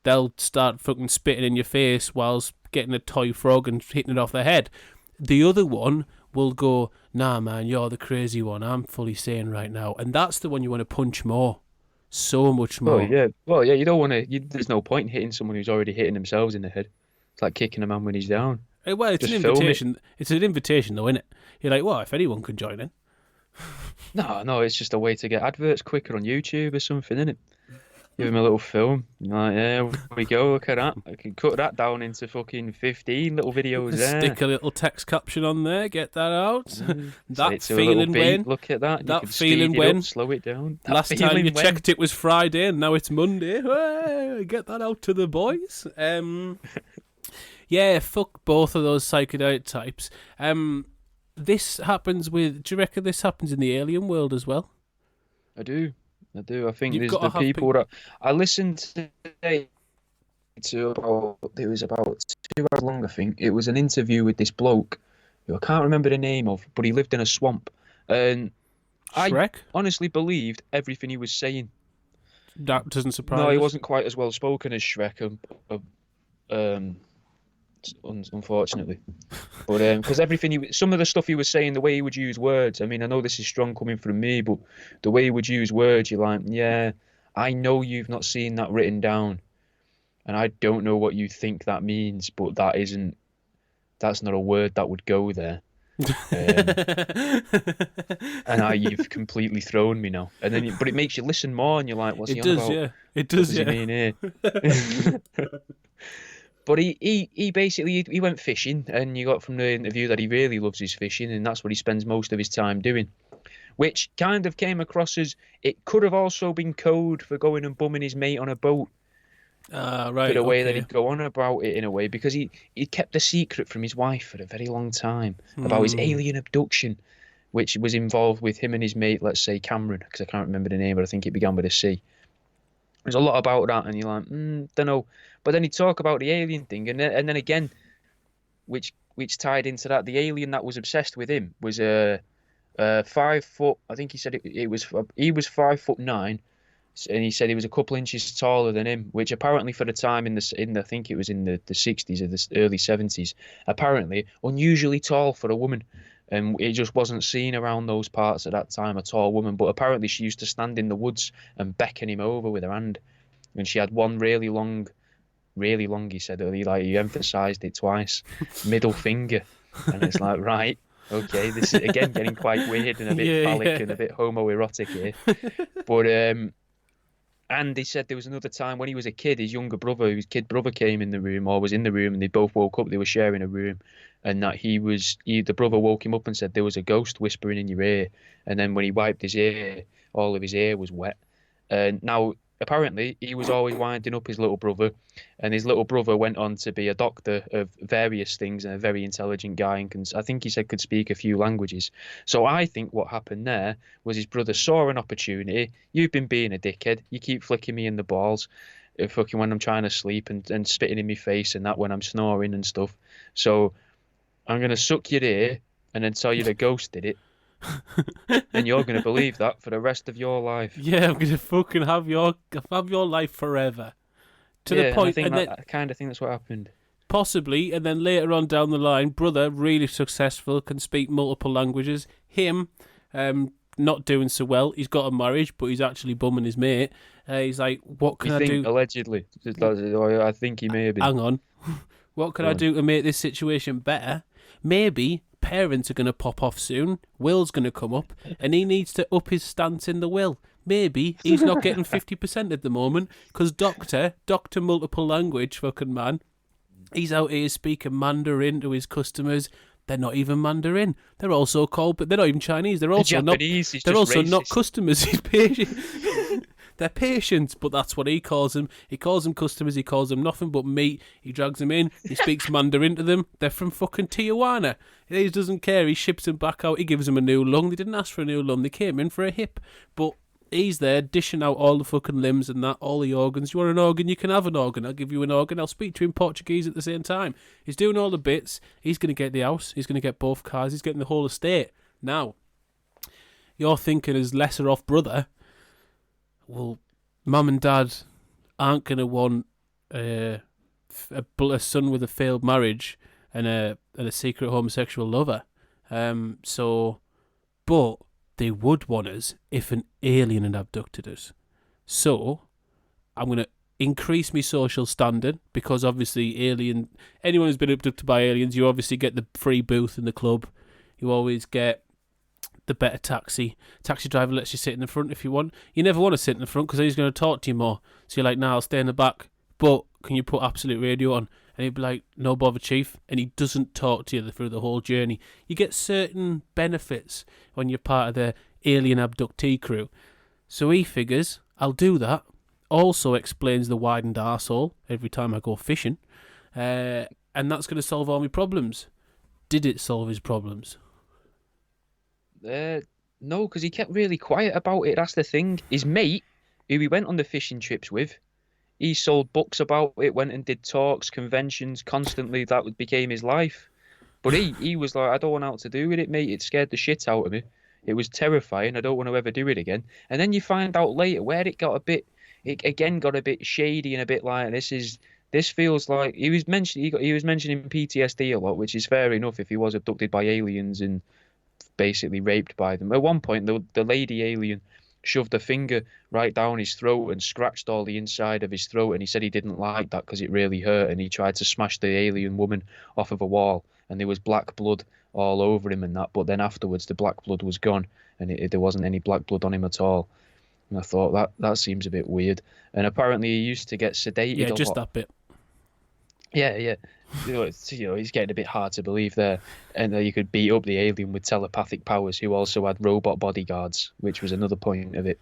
They'll start fucking spitting in your face whilst getting a toy frog and hitting it off their head. The other one will go, nah man, you're the crazy one, I'm fully sane right now. And that's the one you want to punch more. So much more. Well, yeah, you don't want to... There's no point in hitting someone who's already hitting themselves in the head. It's like kicking a man when he's down. Well, it's an invitation. It's an invitation though, isn't it? You're like, well, if anyone can join in. No, it's just a way to get adverts quicker on YouTube or something, isn't it? Give him a little film. Like, yeah, here we go, look at that. I can cut that down into fucking 15 little videos there. Stick a little text caption on there, get that out. That so feeling when. Look at that. That feeling when. Up, slow it down. Last time you checked it was Friday and now it's Monday. Hey, get that out to the boys. Yeah, fuck both of those psychedelic types. This happens with... Do you reckon this happens in the alien world as well? I do. I think there's the people that... I listened today to it was about 2 hours long, I think. It was an interview with this bloke who I can't remember the name of, but he lived in a swamp. And Shrek? I honestly believed everything he was saying. that doesn't surprise No, he us. wasn't quite as well spoken as Shrek, unfortunately. But because some of the stuff he was saying, the way he would use words. I mean, I know this is strong coming from me, but the way he would use words, you're like, yeah, I know you've not seen that written down, and I don't know what you think that means, but that's not a word that would go there. And you've completely thrown me now. But it makes you listen more, and you're like, what's he on about? Yeah. It does, what does he mean here? But he basically he went fishing, and you got from the interview that he really loves his fishing, and that's what he spends most of his time doing. Which kind of came across as it could have also been code for going and bumming his mate on a boat. Right. For the way that he'd go on about it in a way, because he kept a secret from his wife for a very long time about his alien abduction, which was involved with him and his mate, let's say Cameron, because I can't remember the name, but I think it began with a C. There's a lot about that, and you're like, don't know. But then he'd talk about the alien thing, and then again, which tied into that, the alien that was obsessed with him was 5 foot. I think he said he was 5'9", and he said he was a couple inches taller than him, which apparently for the time I think it was in the 60s or the early 70s, apparently unusually tall for a woman. And it just wasn't seen around those parts at that time, a tall woman. But apparently she used to stand in the woods and beckon him over with her hand. And she had one really long, he said, he emphasised it twice, middle finger. And it's like, right, okay, this is, again, getting quite weird and a bit phallic and a bit homoerotic here. But, and he said there was another time when he was a kid, his kid brother came in the room, or was in the room, and they both woke up, they were sharing a room. And that the brother woke him up and said there was a ghost whispering in your ear. And then when he wiped his ear, all of his ear was wet. And now, apparently, he was always winding up his little brother. And his little brother went on to be a doctor of various things and a very intelligent guy. And I think he said could speak a few languages. So I think what happened there was his brother saw an opportunity. You've been being a dickhead. You keep flicking me in the balls. Fucking when I'm trying to sleep and spitting in my face and that when I'm snoring and stuff. So I'm going to suck your ear and then tell you the ghost did it. And you're going to believe that for the rest of your life. Yeah, I'm going to fucking have your life forever. To the point, I kind of think that's what happened. Possibly, and then later on down the line, brother, really successful, can speak multiple languages. Him, not doing so well. He's got a marriage, but he's actually bumming his mate. He's like, what can I do? Allegedly. I think he may have been. Hang on. What can I do to make this situation better? Maybe parents are going to pop off soon. Will's going to come up, and he needs to up his stance in the will. Maybe he's not getting 50% at the moment because Doctor multiple language fucking man, he's out here speaking Mandarin to his customers. They're not even Mandarin. They're also called, but they're not even Chinese. They're also Japanese, not. They're also racist. Not customers. He's patient. They're patients, but that's what he calls them. He calls them customers. He calls them nothing but meat. He drags them in. He speaks Mandarin to them. They're from fucking Tijuana. He doesn't care. He ships them back out. He gives them a new lung. They didn't ask for a new lung. They came in for a hip. But he's there dishing out all the fucking limbs and that, all the organs. You want an organ? You can have an organ. I'll give you an organ. I'll speak to you in Portuguese at the same time. He's doing all the bits. He's going to get the house. He's going to get both cars. He's getting the whole estate. Now, you're thinking as lesser off brother, well, mum and dad aren't going to want a son with a failed marriage and a secret homosexual lover. But they would want us if an alien had abducted us. So I'm going to increase my social standard because obviously anyone who's been abducted by aliens, you obviously get the free booth in the club. You always get the better taxi. Taxi driver lets you sit in the front if you want. You never want to sit in the front because he's going to talk to you more. So you're like, nah, I'll stay in the back. But can you put Absolute Radio on? And he'd be like, no bother, chief. And he doesn't talk to you through the whole journey. You get certain benefits when you're part of the alien abductee crew. So he figures, I'll do that. Also explains the widened arsehole every time I go fishing. And that's going to solve all my problems. Did it solve his problems? No, because he kept really quiet about it. That's the thing. His mate, who he went on the fishing trips with, he sold books about it, went and did talks, conventions constantly. That became his life. But he was like, I don't want out to do with it, mate. It scared the shit out of me. It was terrifying. I don't want to ever do it again. And then you find out later where it it again got a bit shady and a bit like this feels like he was mentioning PTSD a lot, which is fair enough if he was abducted by aliens and basically raped by them. At one point, the lady alien shoved a finger right down his throat and scratched all the inside of his throat, and he said he didn't like that because it really hurt, and he tried to smash the alien woman off of a wall, and there was black blood all over him and that, but then afterwards the black blood was gone, and there wasn't any black blood on him at all. And I thought that seems a bit weird. And apparently he used to get sedated a lot. Yeah, just that bit. Yeah. It's getting a bit hard to believe there. And you could beat up the alien with telepathic powers who also had robot bodyguards, which was another point of it.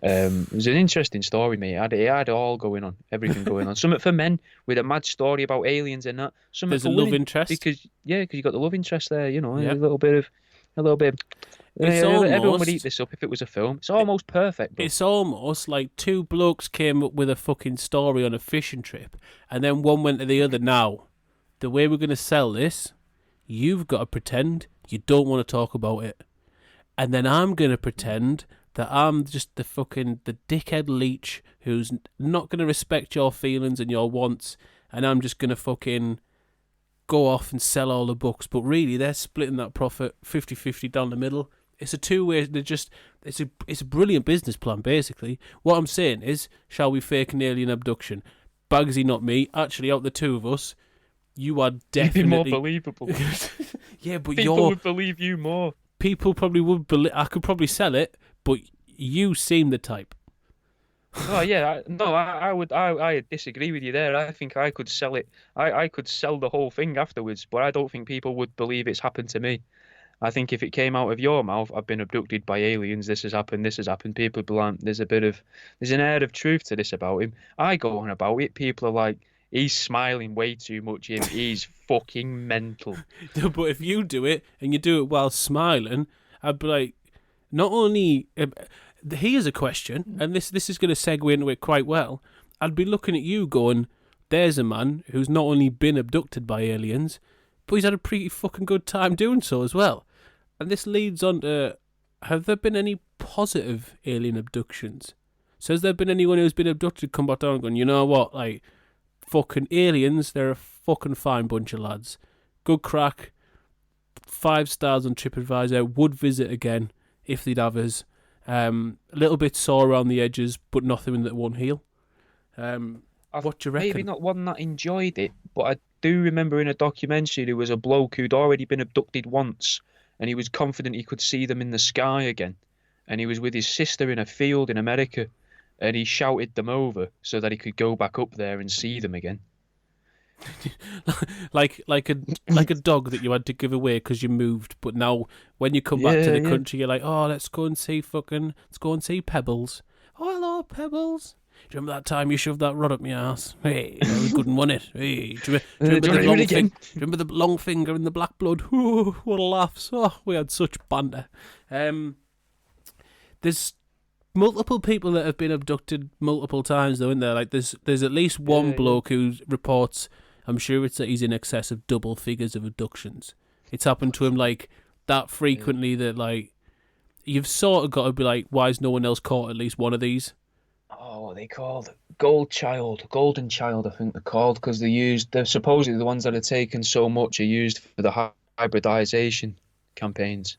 It was an interesting story, mate. It had all going on, everything going on. Something for men with a mad story about aliens and that. Something There's for a women, love interest. because you got the love interest there, Yep. a little bit. Everyone would eat this up if it was a film. It's almost perfect, bro. It's almost like two blokes came up with a fucking story on a fishing trip, and then one went to the other. Now, the way we're going to sell this, you've got to pretend you don't want to talk about it. And then I'm going to pretend that I'm just the dickhead leech who's not going to respect your feelings and your wants, and I'm just going to fucking go off and sell all the books. But really, they're splitting that profit 50-50 down the middle. It's a two-way. It's a brilliant business plan, basically. What I'm saying is, shall we fake an alien abduction? Bugsy, not me. Actually, out of the two of us, you are definitely more believable. Yeah, but people would believe you more. People probably would believe. I could probably sell it, but you seem the type. Oh yeah, I disagree with you there. I think I could sell it. I could sell the whole thing afterwards, but I don't think people would believe it's happened to me. I think if it came out of your mouth, I've been abducted by aliens, this has happened, people would be like, there's an air of truth to this about him. I go on about it, people are like, he's smiling way too much, he's fucking mental. But if you do it, and you do it while smiling, I'd be like, not only... here's a question, and this is going to segue into it quite well. I'd be looking at you going, there's a man who's not only been abducted by aliens, but he's had a pretty fucking good time doing so as well. And this leads on to, have there been any positive alien abductions? So has there been anyone who's been abducted come back down and gone, you know what, like, fucking aliens, they're a fucking fine bunch of lads. Good crack, 5 stars on TripAdvisor, would visit again if they'd have us. A little bit sore around the edges, but nothing that won't heal. What do you reckon? Maybe not one that enjoyed it, but I do remember in a documentary there was a bloke who'd already been abducted once, and he was confident he could see them in the sky again. And he was with his sister in a field in America, and he shouted them over so that he could go back up there and see them again. like a dog that you had to give away because you moved, but now when you come back to the country, you're like, oh, let's go and see Pebbles. Oh, hello, Pebbles. Do you remember that time you shoved that rod up my ass? Hey, that was good and won it. Hey, do you remember the long finger and the black blood? Ooh, what a laughs. Oh, we had such banter. There's multiple people that have been abducted multiple times, though, isn't there? Like, there's at least one bloke who reports, I'm sure it's that he's in excess of double figures of abductions. It's happened to him, like, that frequently that, like, you've sort of got to be like, why is no one else caught at least one of these? Oh, they called Golden Child, I think they're called, because they're supposedly the ones that are taken so much are used for the hybridization campaigns.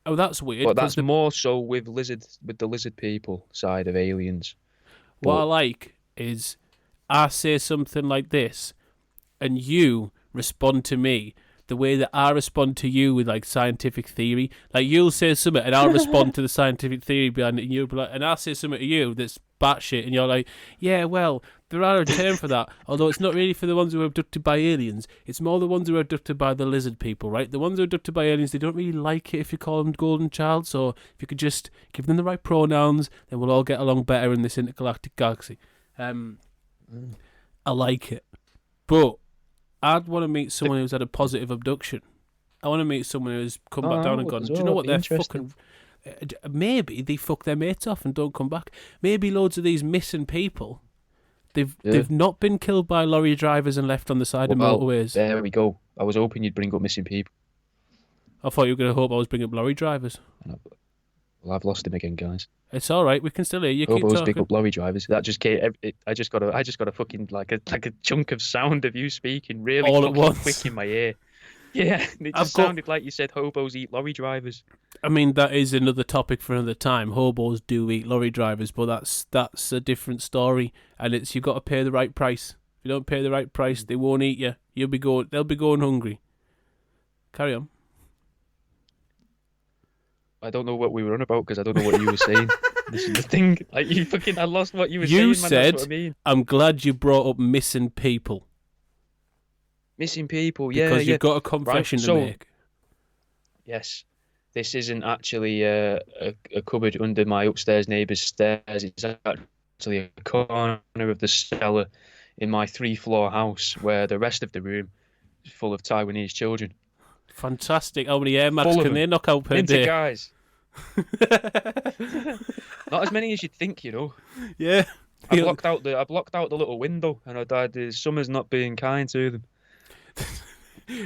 Oh, that's weird. But that's more so with the lizard people side of aliens. What I like is I say something like this, and you respond to me the way that I respond to you with, like, scientific theory. Like, you'll say something and I'll respond to the scientific theory behind it, and you'll be like, and I'll say something to you that's batshit, and you're like, yeah, well, there are a term for that, although it's not really for the ones who are abducted by aliens. It's more the ones who are abducted by the lizard people, right? The ones who are abducted by aliens, they don't really like it if you call them Golden Child, so if you could just give them the right pronouns, then we'll all get along better in this intergalactic galaxy. I like it. But I'd want to meet someone who's had a positive abduction. I want to meet someone who's come back down and gone, do you know what, they're fucking... Maybe they fuck their mates off and don't come back. Maybe loads of these missing people, they've not been killed by lorry drivers and left on the side of motorways. There we go. I was hoping you'd bring up missing people. I thought you were going to hope I was bringing up lorry drivers. Well, I've lost him again, guys. It's all right. We can still hear you. Keep Hobos talking. pick up lorry drivers. That just came. I just got a fucking like a chunk of sound of you speaking really All at fucking once. quick in my ear. Yeah, it just sounded like you said hobos eat lorry drivers. I mean, that is another topic for another time. Hobos do eat lorry drivers, but that's a different story. And it's you've got to pay the right price. If you don't pay the right price, they won't eat you. They'll be going hungry. Carry on. I don't know what we were on about because I don't know what you were saying. This is the thing. Like I lost what you were saying. You Man, said, that's what I mean. I'm glad you brought up missing people. Missing people, yeah. Because you've got a confession to make. Yes. This isn't actually a cupboard under my upstairs neighbour's stairs. It's actually a corner of the cellar in my 3-floor house where the rest of the room is full of Taiwanese children. Fantastic. How many air max can they knock out per Minty day? Guys. Not as many as you'd think, you know. Yeah. I blocked out the little window, and the summer's not being kind to them.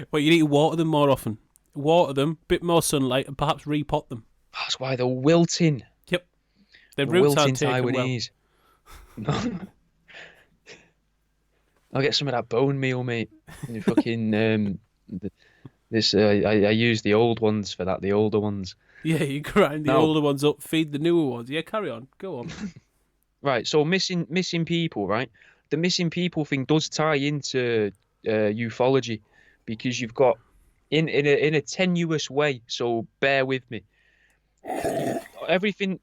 Well, you need to water them more often. Water them, bit more sunlight, and perhaps repot them. That's why they're wilting. Yep. Their roots aren't taken Taiwanese. Well. I'll get some of that bone meal, mate. You fucking I use the old ones for that, the older ones. Yeah, you grind the older ones up, feed the newer ones. Yeah, carry on. Go on. Right, so missing people, right? The missing people thing does tie into ufology because you've got in a tenuous way, so bear with me. Everything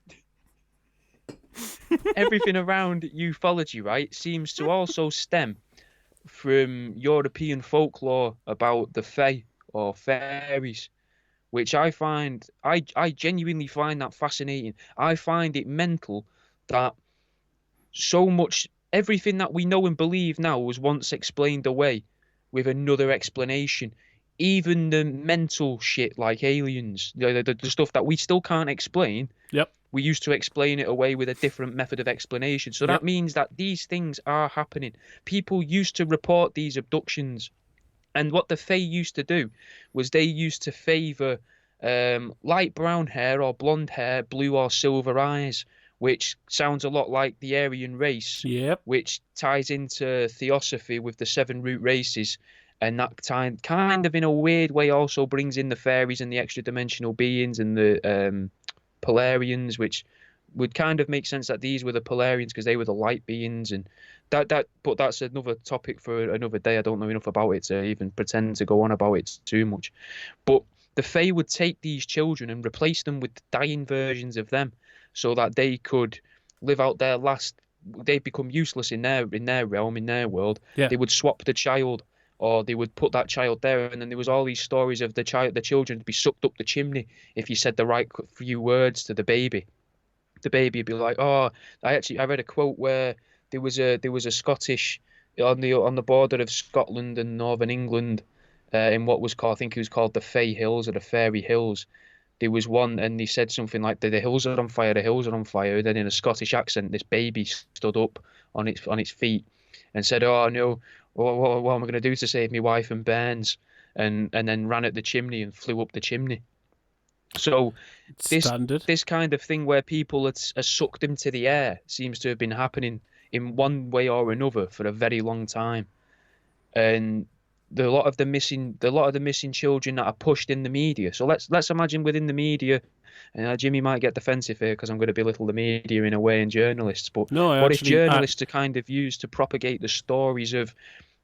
around ufology, right, seems to also stem from European folklore about the Fae or fairies, which I genuinely find that fascinating. I find it mental that so much everything that we know and believe now was once explained away with another explanation. Even the mental shit like aliens, the stuff that we still can't explain. Yep. We used to explain it away with a different method of explanation. So that means that these things are happening. People used to report these abductions. And what the Fae used to do was they used to favour light brown hair or blonde hair, blue or silver eyes, which sounds a lot like the Aryan race, which ties into theosophy with the 7 root races. And that time, kind of in a weird way, also brings in the fairies and the extra-dimensional beings and the Polarians, which would kind of make sense that these were the Polarians because they were the light beings. And but that's another topic for another day. I don't know enough about it to even pretend to go on about it too much. But the Fae would take these children and replace them with dying versions of them so that they could live out their last... They'd become useless in their realm, in their world. Yeah. They would swap the child, or they would put that child there, and then there was all these stories of the children to be sucked up the chimney if you said the right few words to the baby. The baby would be like, "Oh, I read a quote where there was a Scottish on the border of Scotland and Northern England, in what was called, I think it was called the Fay Hills or the Fairy Hills. There was one, and he said something like, "The hills are on fire, the hills are on fire." And then in a Scottish accent, this baby stood up on its feet and said, "Oh no, what am I going to do to save my wife and bairns?" And then ran at the chimney and flew up the chimney. So this kind of thing where people are sucked into the air seems to have been happening in one way or another for a very long time. And a lot of the missing children that are pushed in the media. So let's imagine within the media, and Jimmy might get defensive here because I'm going to belittle the media in a way and journalists. But if journalists are kind of used to propagate the stories of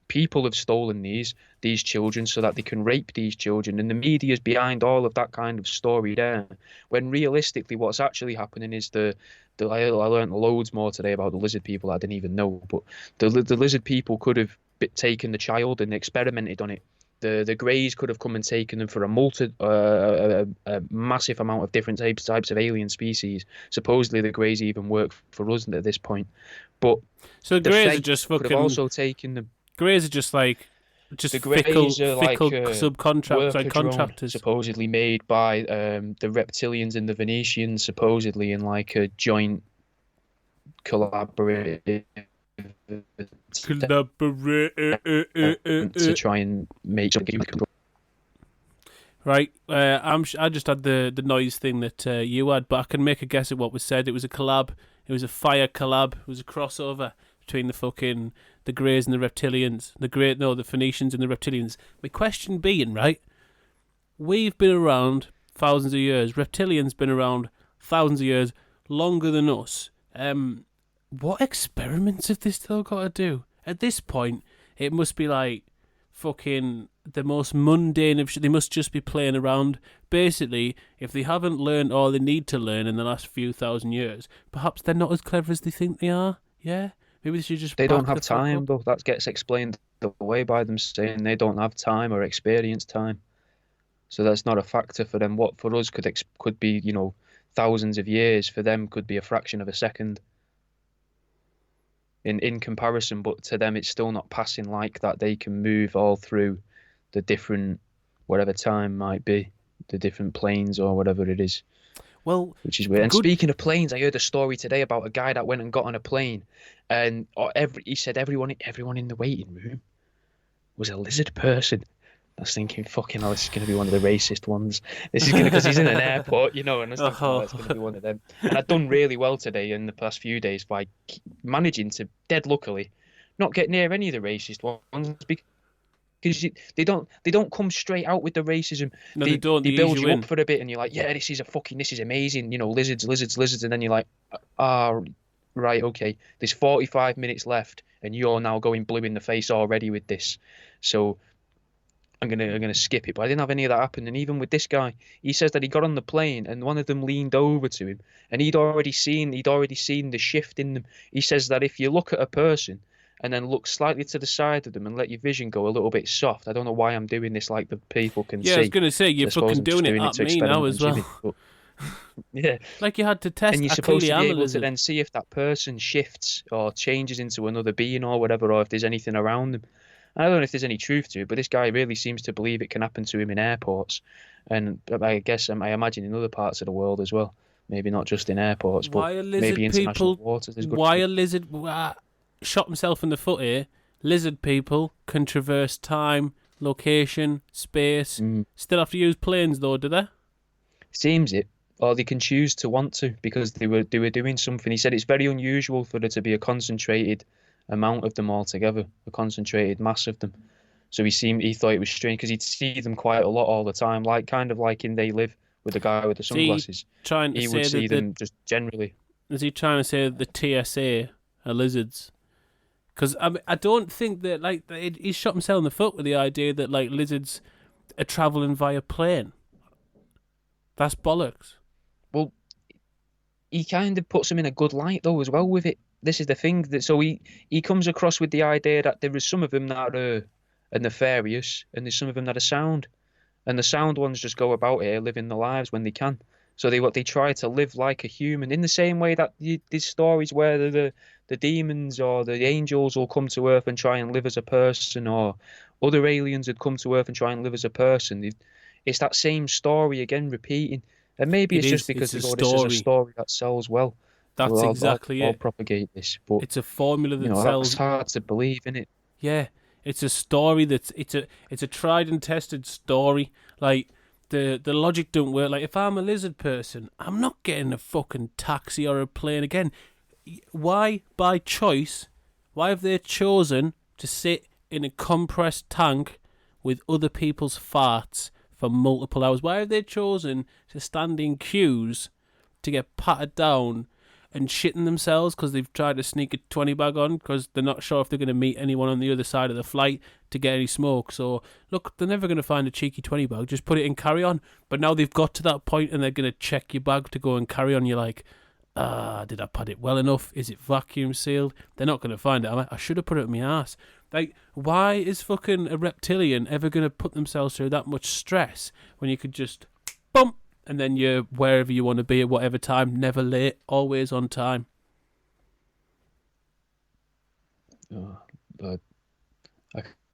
people have stolen these children so that they can rape these children, and the media is behind all of that kind of story there, when realistically what's actually happening is I learned loads more today about the lizard people I didn't even know, but the lizard people could have taken the child and experimented on it. The Greys could have come and taken them for a massive amount of different types of alien species. Supposedly the Greys even work for us at this point, but so the Greys are just fucking... could have also taken them. Greys are just fickle subcontractors, like contractors, supposedly made by the reptilians and the Venetians, supposedly in like a joint collaborative to try and make something. Right, I just had the noise thing that you had, but I can make a guess at what was said. It was a collab. It was a fire collab. It was a crossover between the Greys and the Reptilians. The Phoenicians and the Reptilians. My question being, right, we've been around thousands of years. Reptilians been around thousands of years, longer than us. What experiments have they still got to do? At this point, it must be like fucking the most mundane of shit. They must just be playing around. Basically, if they haven't learned all they need to learn in the last few thousand years, perhaps they're not as clever as they think they are. Yeah? Maybe they should just... They don't have time, though. That gets explained away by them saying they don't have time or experience time. So that's not a factor for them. What for us could be, thousands of years, for them could be a fraction of a second. In comparison, but to them it's still not passing like that. They can move all through the different, whatever time might be, the different planes or whatever it is. Well, which is weird. And speaking of planes, I heard a story today about a guy that went and got on a plane, and he said everyone in the waiting room was a lizard person. I was thinking, fucking hell, this is going to be one of the racist ones. This is going to, because he's in an airport, and I was thinking, oh, it's going to be one of them. And I've done really well today in the past few days by managing to, dead luckily, not get near any of the racist ones, because they don't come straight out with the racism. No, they don't. They build you up for a bit, and you're like, yeah, this is amazing. Lizards, and then you're like, right, okay. There's 45 minutes left, and you're now going blue in the face already with this. So I'm gonna skip it. But I didn't have any of that happen. And even with this guy, he says that he got on the plane and one of them leaned over to him, and he'd already seen the shift in them. He says that if you look at a person and then look slightly to the side of them and let your vision go a little bit soft. I don't know why I'm doing this like the people can see. Yeah, I was going to say, you're fucking doing it at me now as well. But, yeah. Like you had to test. And you're supposed to be able to then see if that person shifts or changes into another being or whatever, or if there's anything around them. I don't know if there's any truth to it, but this guy really seems to believe it can happen to him in airports. And I guess I imagine in other parts of the world as well. Maybe not just in airports, but maybe international waters. Why a lizard... shot himself in the foot here. Lizard people can traverse time, location, space. Still have to use planes though, do they? Seems it. Or they can choose to want to, because they were doing something. He said it's very unusual for there to be a concentrated amount of them all together, a concentrated mass of them. So he thought it was strange because he'd see them quite a lot all the time, kind of like in They Live with the guy with the sunglasses. He would see them just generally. Is he trying to say that the TSA are lizards? Because I don't think that he shot himself in the foot with the idea that lizards are travelling via plane. That's bollocks. Well, he kind of puts them in a good light though as well with it. This is the thing so he comes across with the idea that there is some of them that are nefarious and there's some of them that are sound, and the sound ones just go about here living their lives when they can. So they try to live like a human in the same way that these stories where the demons or the angels will come to Earth and try and live as a person, or other aliens would come to Earth and try and live as a person. It's that same story again repeating. And maybe it's just because this is a story that sells well. That's exactly it. I'll propagate this. But it's a formula that sells. It's hard to believe, isn't it? Yeah. It's a story it's a tried and tested story. The logic don't work. If I'm a lizard person, I'm not getting a fucking taxi or a plane again. Why, by choice, why have they chosen to sit in a compressed tank with other people's farts for multiple hours? Why have they chosen to stand in queues to get patted down and shitting themselves because they've tried to sneak a 20 bag on because they're not sure if they're going to meet anyone on the other side of the flight to get any smoke? So, look, they're never going to find a cheeky 20 bag. Just put it in carry-on. But now they've got to that point and they're going to check your bag to go and carry on. You're like, did I pad it well enough? Is it vacuum sealed? They're not going to find it. I should have put it in my ass. Why is fucking a reptilian ever going to put themselves through that much stress when you could just bump and then you're wherever you want to be at whatever time, never late, always on time? I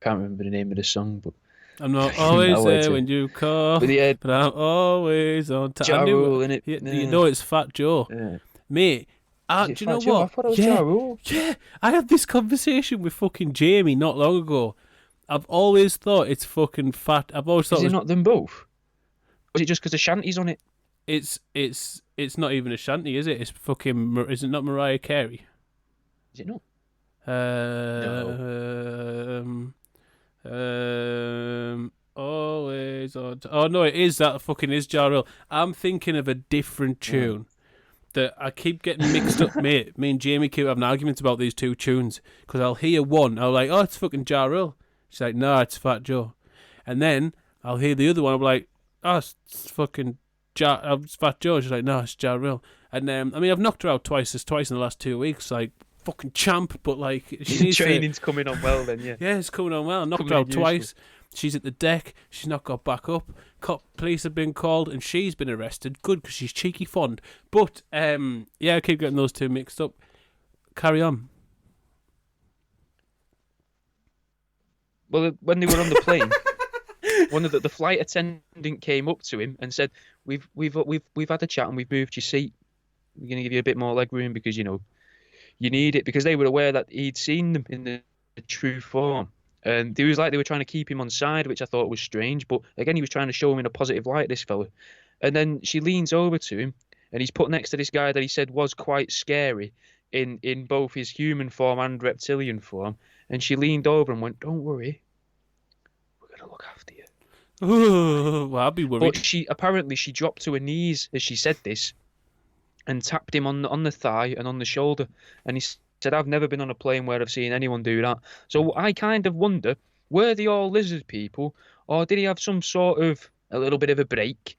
can't remember the name of the song, but I'm not always there when you call, but I'm always on time. Ja Rule, innit? You know it's Fat Joe. Yeah. Mate, do you know what? I thought it was Ja Rule. Yeah, I had this conversation with fucking Jamie not long ago. I've always thought it's fucking Fat. I've always thought Is it not them both? was it just because the shanty's on it? It's not even a shanty, is it? It's fucking. Is it not Mariah Carey? Is it not? Always on. Oh no, it is that fucking is Ja Rule. I'm thinking of a different tune that I keep getting mixed up, mate. Me and Jamie keep having arguments about these two tunes because I'll hear one, I'm like, oh, it's fucking Ja Rule. She's like, no, it's Fat Joe. And then I'll hear the other one, I'm like, oh, it's fucking it's Fat Joe. She's like, no, it's Ja Rule. And I mean, I've knocked her out twice in the last 2 weeks, like fucking champ. But like, she needs training's coming on well, then yeah, it's coming on well. I knocked her out twice. She's at the deck. She's not got back up. Police have been called, and she's been arrested. Good, because she's cheeky fond. But yeah, I keep getting those two mixed up. Carry on. Well, when they were on the plane, one of the flight attendant came up to him and said, "We've had a chat and we've moved your seat. We're going to give you a bit more leg room because you need it." Because they were aware that he'd seen them in the true form, and it was like they were trying to keep him on side, which I thought was strange. But again, he was trying to show him in a positive light, this fella. And then she leans over to him, and he's put next to this guy that he said was quite scary in both his human form and reptilian form. And she leaned over and went, "Don't worry, we're going to look after you." Well, I'd be worried. But she dropped to her knees as she said this and tapped him on the thigh and on the shoulder. And he said, "I've never been on a plane where I've seen anyone do that." So I kind of wonder, were they all lizard people, or did he have some sort of a little bit of a break,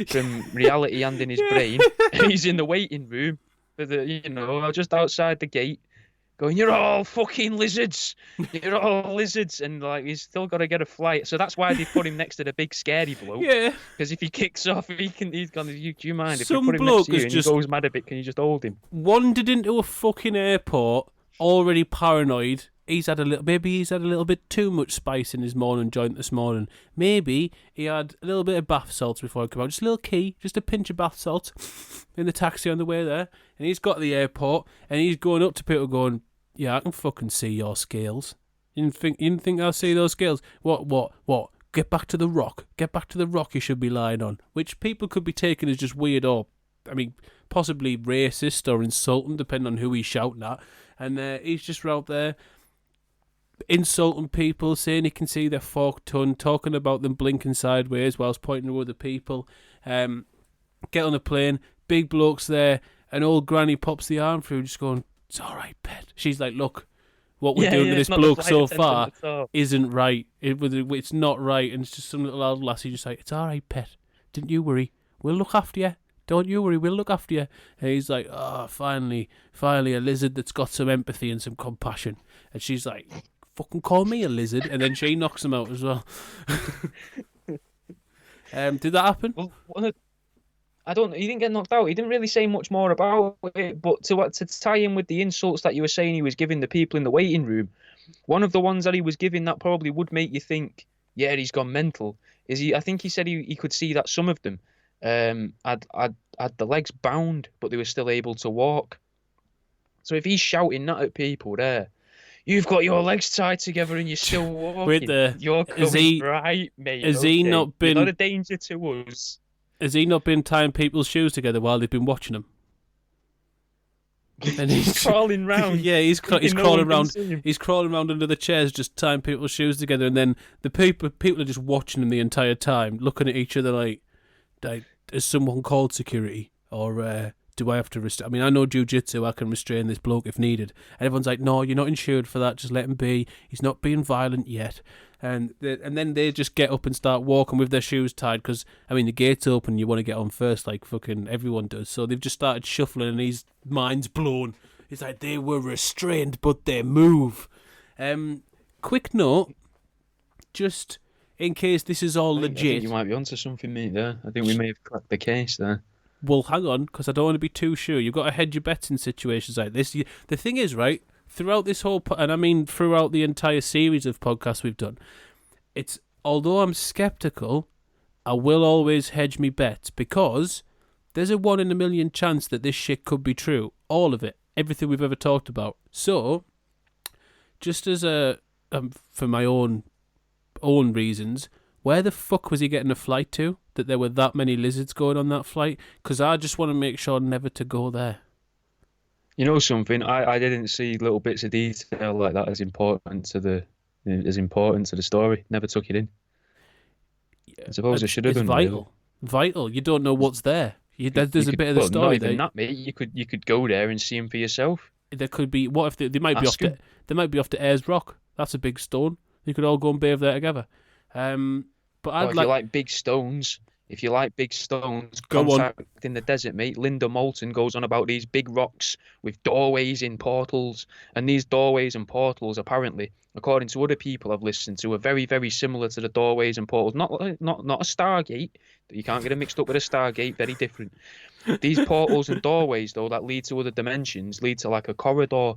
from reality and in his brain? And he's in the waiting room for just outside the gate, going, "You're all fucking lizards. You're all lizards." And like, he's still got to get a flight. So that's why they put him next to the big scary bloke. Yeah. Because if he kicks off, he's gone, "Do you mind if we put him next to you and he goes mad a bit, can you just hold him?" Wandered into a fucking airport, already paranoid. Maybe he's had a little bit too much spice in his morning joint this morning. Maybe he had a little bit of bath salts before he came out. Just a little key, just a pinch of bath salt in the taxi on the way there. And he's got to the airport and he's going up to people going, "Yeah, I can fucking see your scales. You didn't think I'll see those scales? What? Get back to the rock. Get back to the rock you should be lying on." Which people could be taken as just weird or, possibly racist or insulting, depending on who he's shouting at. And he's just out there insulting people, saying he can see their forked tongue, talking about them blinking sideways whilst pointing to other people. Get on a plane, big bloke's there, an old granny pops the arm through, just going, "It's all right, pet." She's like, "Look, what we're doing to this bloke so far isn't right. It's not right." And it's just some little old lassie just like, "It's all right, pet. Didn't you worry. We'll look after you. Don't you worry, we'll look after you." And he's like, "Oh, finally a lizard that's got some empathy and some compassion." And she's like, "Fucking call me a lizard." And then she knocks him out as well. Did that happen? Well, I don't know. He didn't get knocked out. He didn't really say much more about it. But to tie in with the insults that you were saying he was giving the people in the waiting room, one of the ones that he was giving that probably would make you think, yeah, he's gone mental. I think he said he could see that some of them had the legs bound, but they were still able to walk. So if he's shouting that at people there, "You've got your legs tied together and you're still walking. You're coming right, mate. Has he not been... You're not a danger to us." Has he not been tying people's shoes together while they've been watching them? And he's crawling round. Yeah, he's crawling around. He's crawling around under the chairs, just tying people's shoes together, and then the people are just watching him the entire time, looking at each other like, "Has someone called security, or do I have to restrain?" I know jiu-jitsu, I can restrain this bloke if needed. And everyone's like, "No, you're not insured for that. Just let him be. He's not being violent yet." And then they just get up and start walking with their shoes tied because, the gate's open, you want to get on first like fucking everyone does. So they've just started shuffling and his mind's blown. It's like they were restrained, but they move. Quick note, just in case this is all legit. I think you might be onto something, mate, there. I think we may have cracked the case there. Well, hang on, because I don't want to be too sure. You've got to hedge your bets in situations like this. The thing is, right, throughout this whole... throughout the entire series of podcasts we've done, although I'm sceptical, I will always hedge me bets because there's a 1 in a million chance that this shit could be true. All of it. Everything we've ever talked about. So, just as for my own reasons, where the fuck was he getting a flight to? that there were that many lizards going on that flight, because I just want to make sure never to go there. You know something? I didn't see little bits of detail like that as important to the story. Never took it in. I suppose I should have done. Vital, vital. You don't know what's there. There's a bit of the story not even there. That, mate. You could go there and see him for yourself. There could be. What if they might be off to? They might be off to Ayers Rock. That's a big stone. You could all go and bathe there together. But I'd you like big stones. If you like big stones, contact in the desert, mate. Linda Moulton goes on about these big rocks with doorways in portals, and these doorways and portals, apparently, according to other people I've listened to, are very, very similar to the doorways and portals. Not a Stargate. You can't get them mixed up with a Stargate. Very different. These portals and doorways, though, that lead to other dimensions, lead to like a corridor.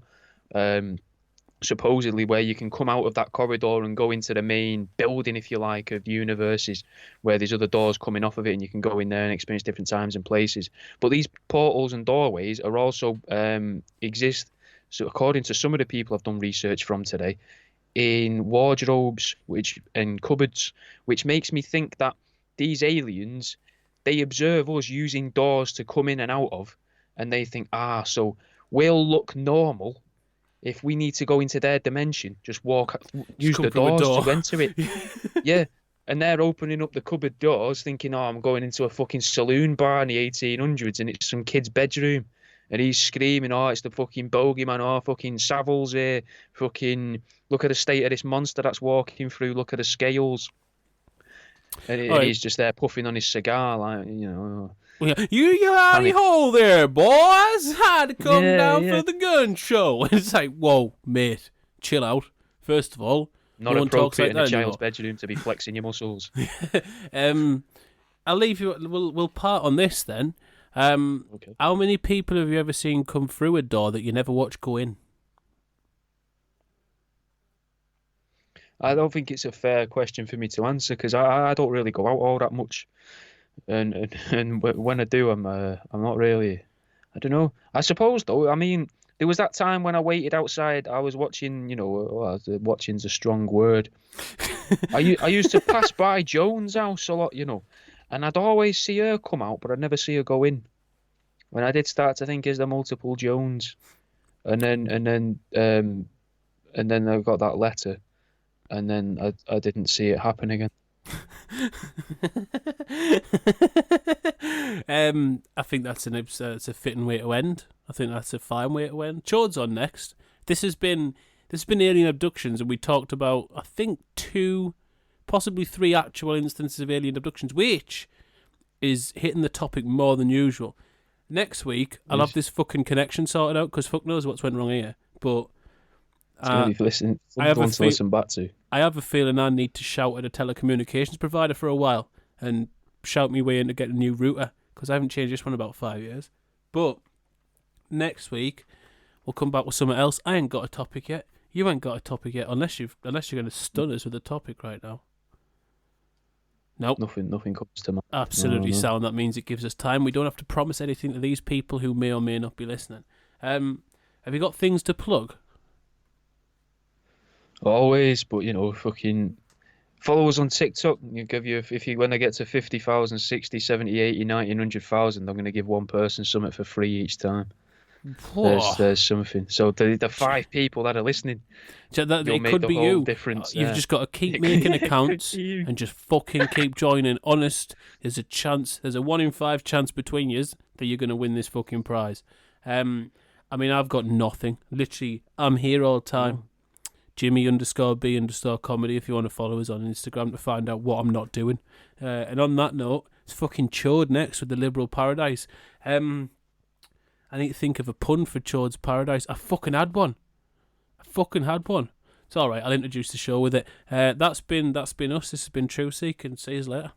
Supposedly where you can come out of that corridor and go into the main building, if you like, of universes, where there's other doors coming off of it and you can go in there and experience different times and places. But these portals and doorways are also exist, so according to some of the people I've done research from today, in wardrobes and cupboards, which makes me think that these aliens, they observe us using doors to come in and out of, and they think, so we'll look normal. If we need to go into their dimension, just use the doors to enter it. Yeah. And they're opening up the cupboard doors thinking, I'm going into a fucking saloon bar in the 1800s and it's some kid's bedroom. And he's screaming, it's the fucking bogeyman, fucking Savills here. Fucking, look at the state of this monster that's walking through, look at the scales. And he's just there puffing on his cigar, like, You howdy ho there, boys! Had to come down for the gun show. It's like, whoa, mate, chill out. First of all, not appropriate in a child's bedroom to be flexing your muscles. I'll leave you. We'll part on this then. Okay. How many people have you ever seen come through a door that you never watch go in? I don't think it's a fair question for me to answer because I don't really go out all that much. And when I do, I'm not really. I don't know. I suppose though. I mean, there was that time when I waited outside. I was watching. Watching's a strong word. I used to pass by Joan's house a lot, and I'd always see her come out, but I'd never see her go in. When I did start to think, is there multiple Joans? And then I got that letter, and then I didn't see it happen again. I think that's a fitting way to end. I think that's a fine way to end. Chord's on next. This has been alien abductions, and we talked about I think 2, possibly 3 actual instances of alien abductions, which is hitting the topic more than usual. Next week I'll have this fucking connection sorted out because fuck knows what's went wrong here. But listen back to. I have a feeling I need to shout at a telecommunications provider for a while and shout me way in to get a new router because I haven't changed this one in about 5 years. But next week we'll come back with something else. I ain't got a topic yet. You ain't got a topic yet unless you're going to stun us with a topic right now. Nope. Nothing comes to mind. Absolutely sound. That means it gives us time. We don't have to promise anything to these people who may or may not be listening. Have you got things to plug? Always, but fucking follow us on TikTok. When they get to 50,000, 60, 70, 80, 90, 100,000, I'm going to give one person something for free each time. There's something. So the 5 people that are listening, it could be you. You've just got to keep making accounts and just fucking keep joining. Honest, there's a 1 in 5 chance between you that you're going to win this fucking prize. I mean, I've got nothing. Literally, I'm here all the time. Jimmy_B_comedy if you want to follow us on Instagram to find out what I'm not doing. And on that note, it's fucking Chode next with the Liberal Paradise. I need to think of a pun for Chode's Paradise. I fucking had one. It's alright, I'll introduce the show with it. That's been us. This has been True Seek, and see you later.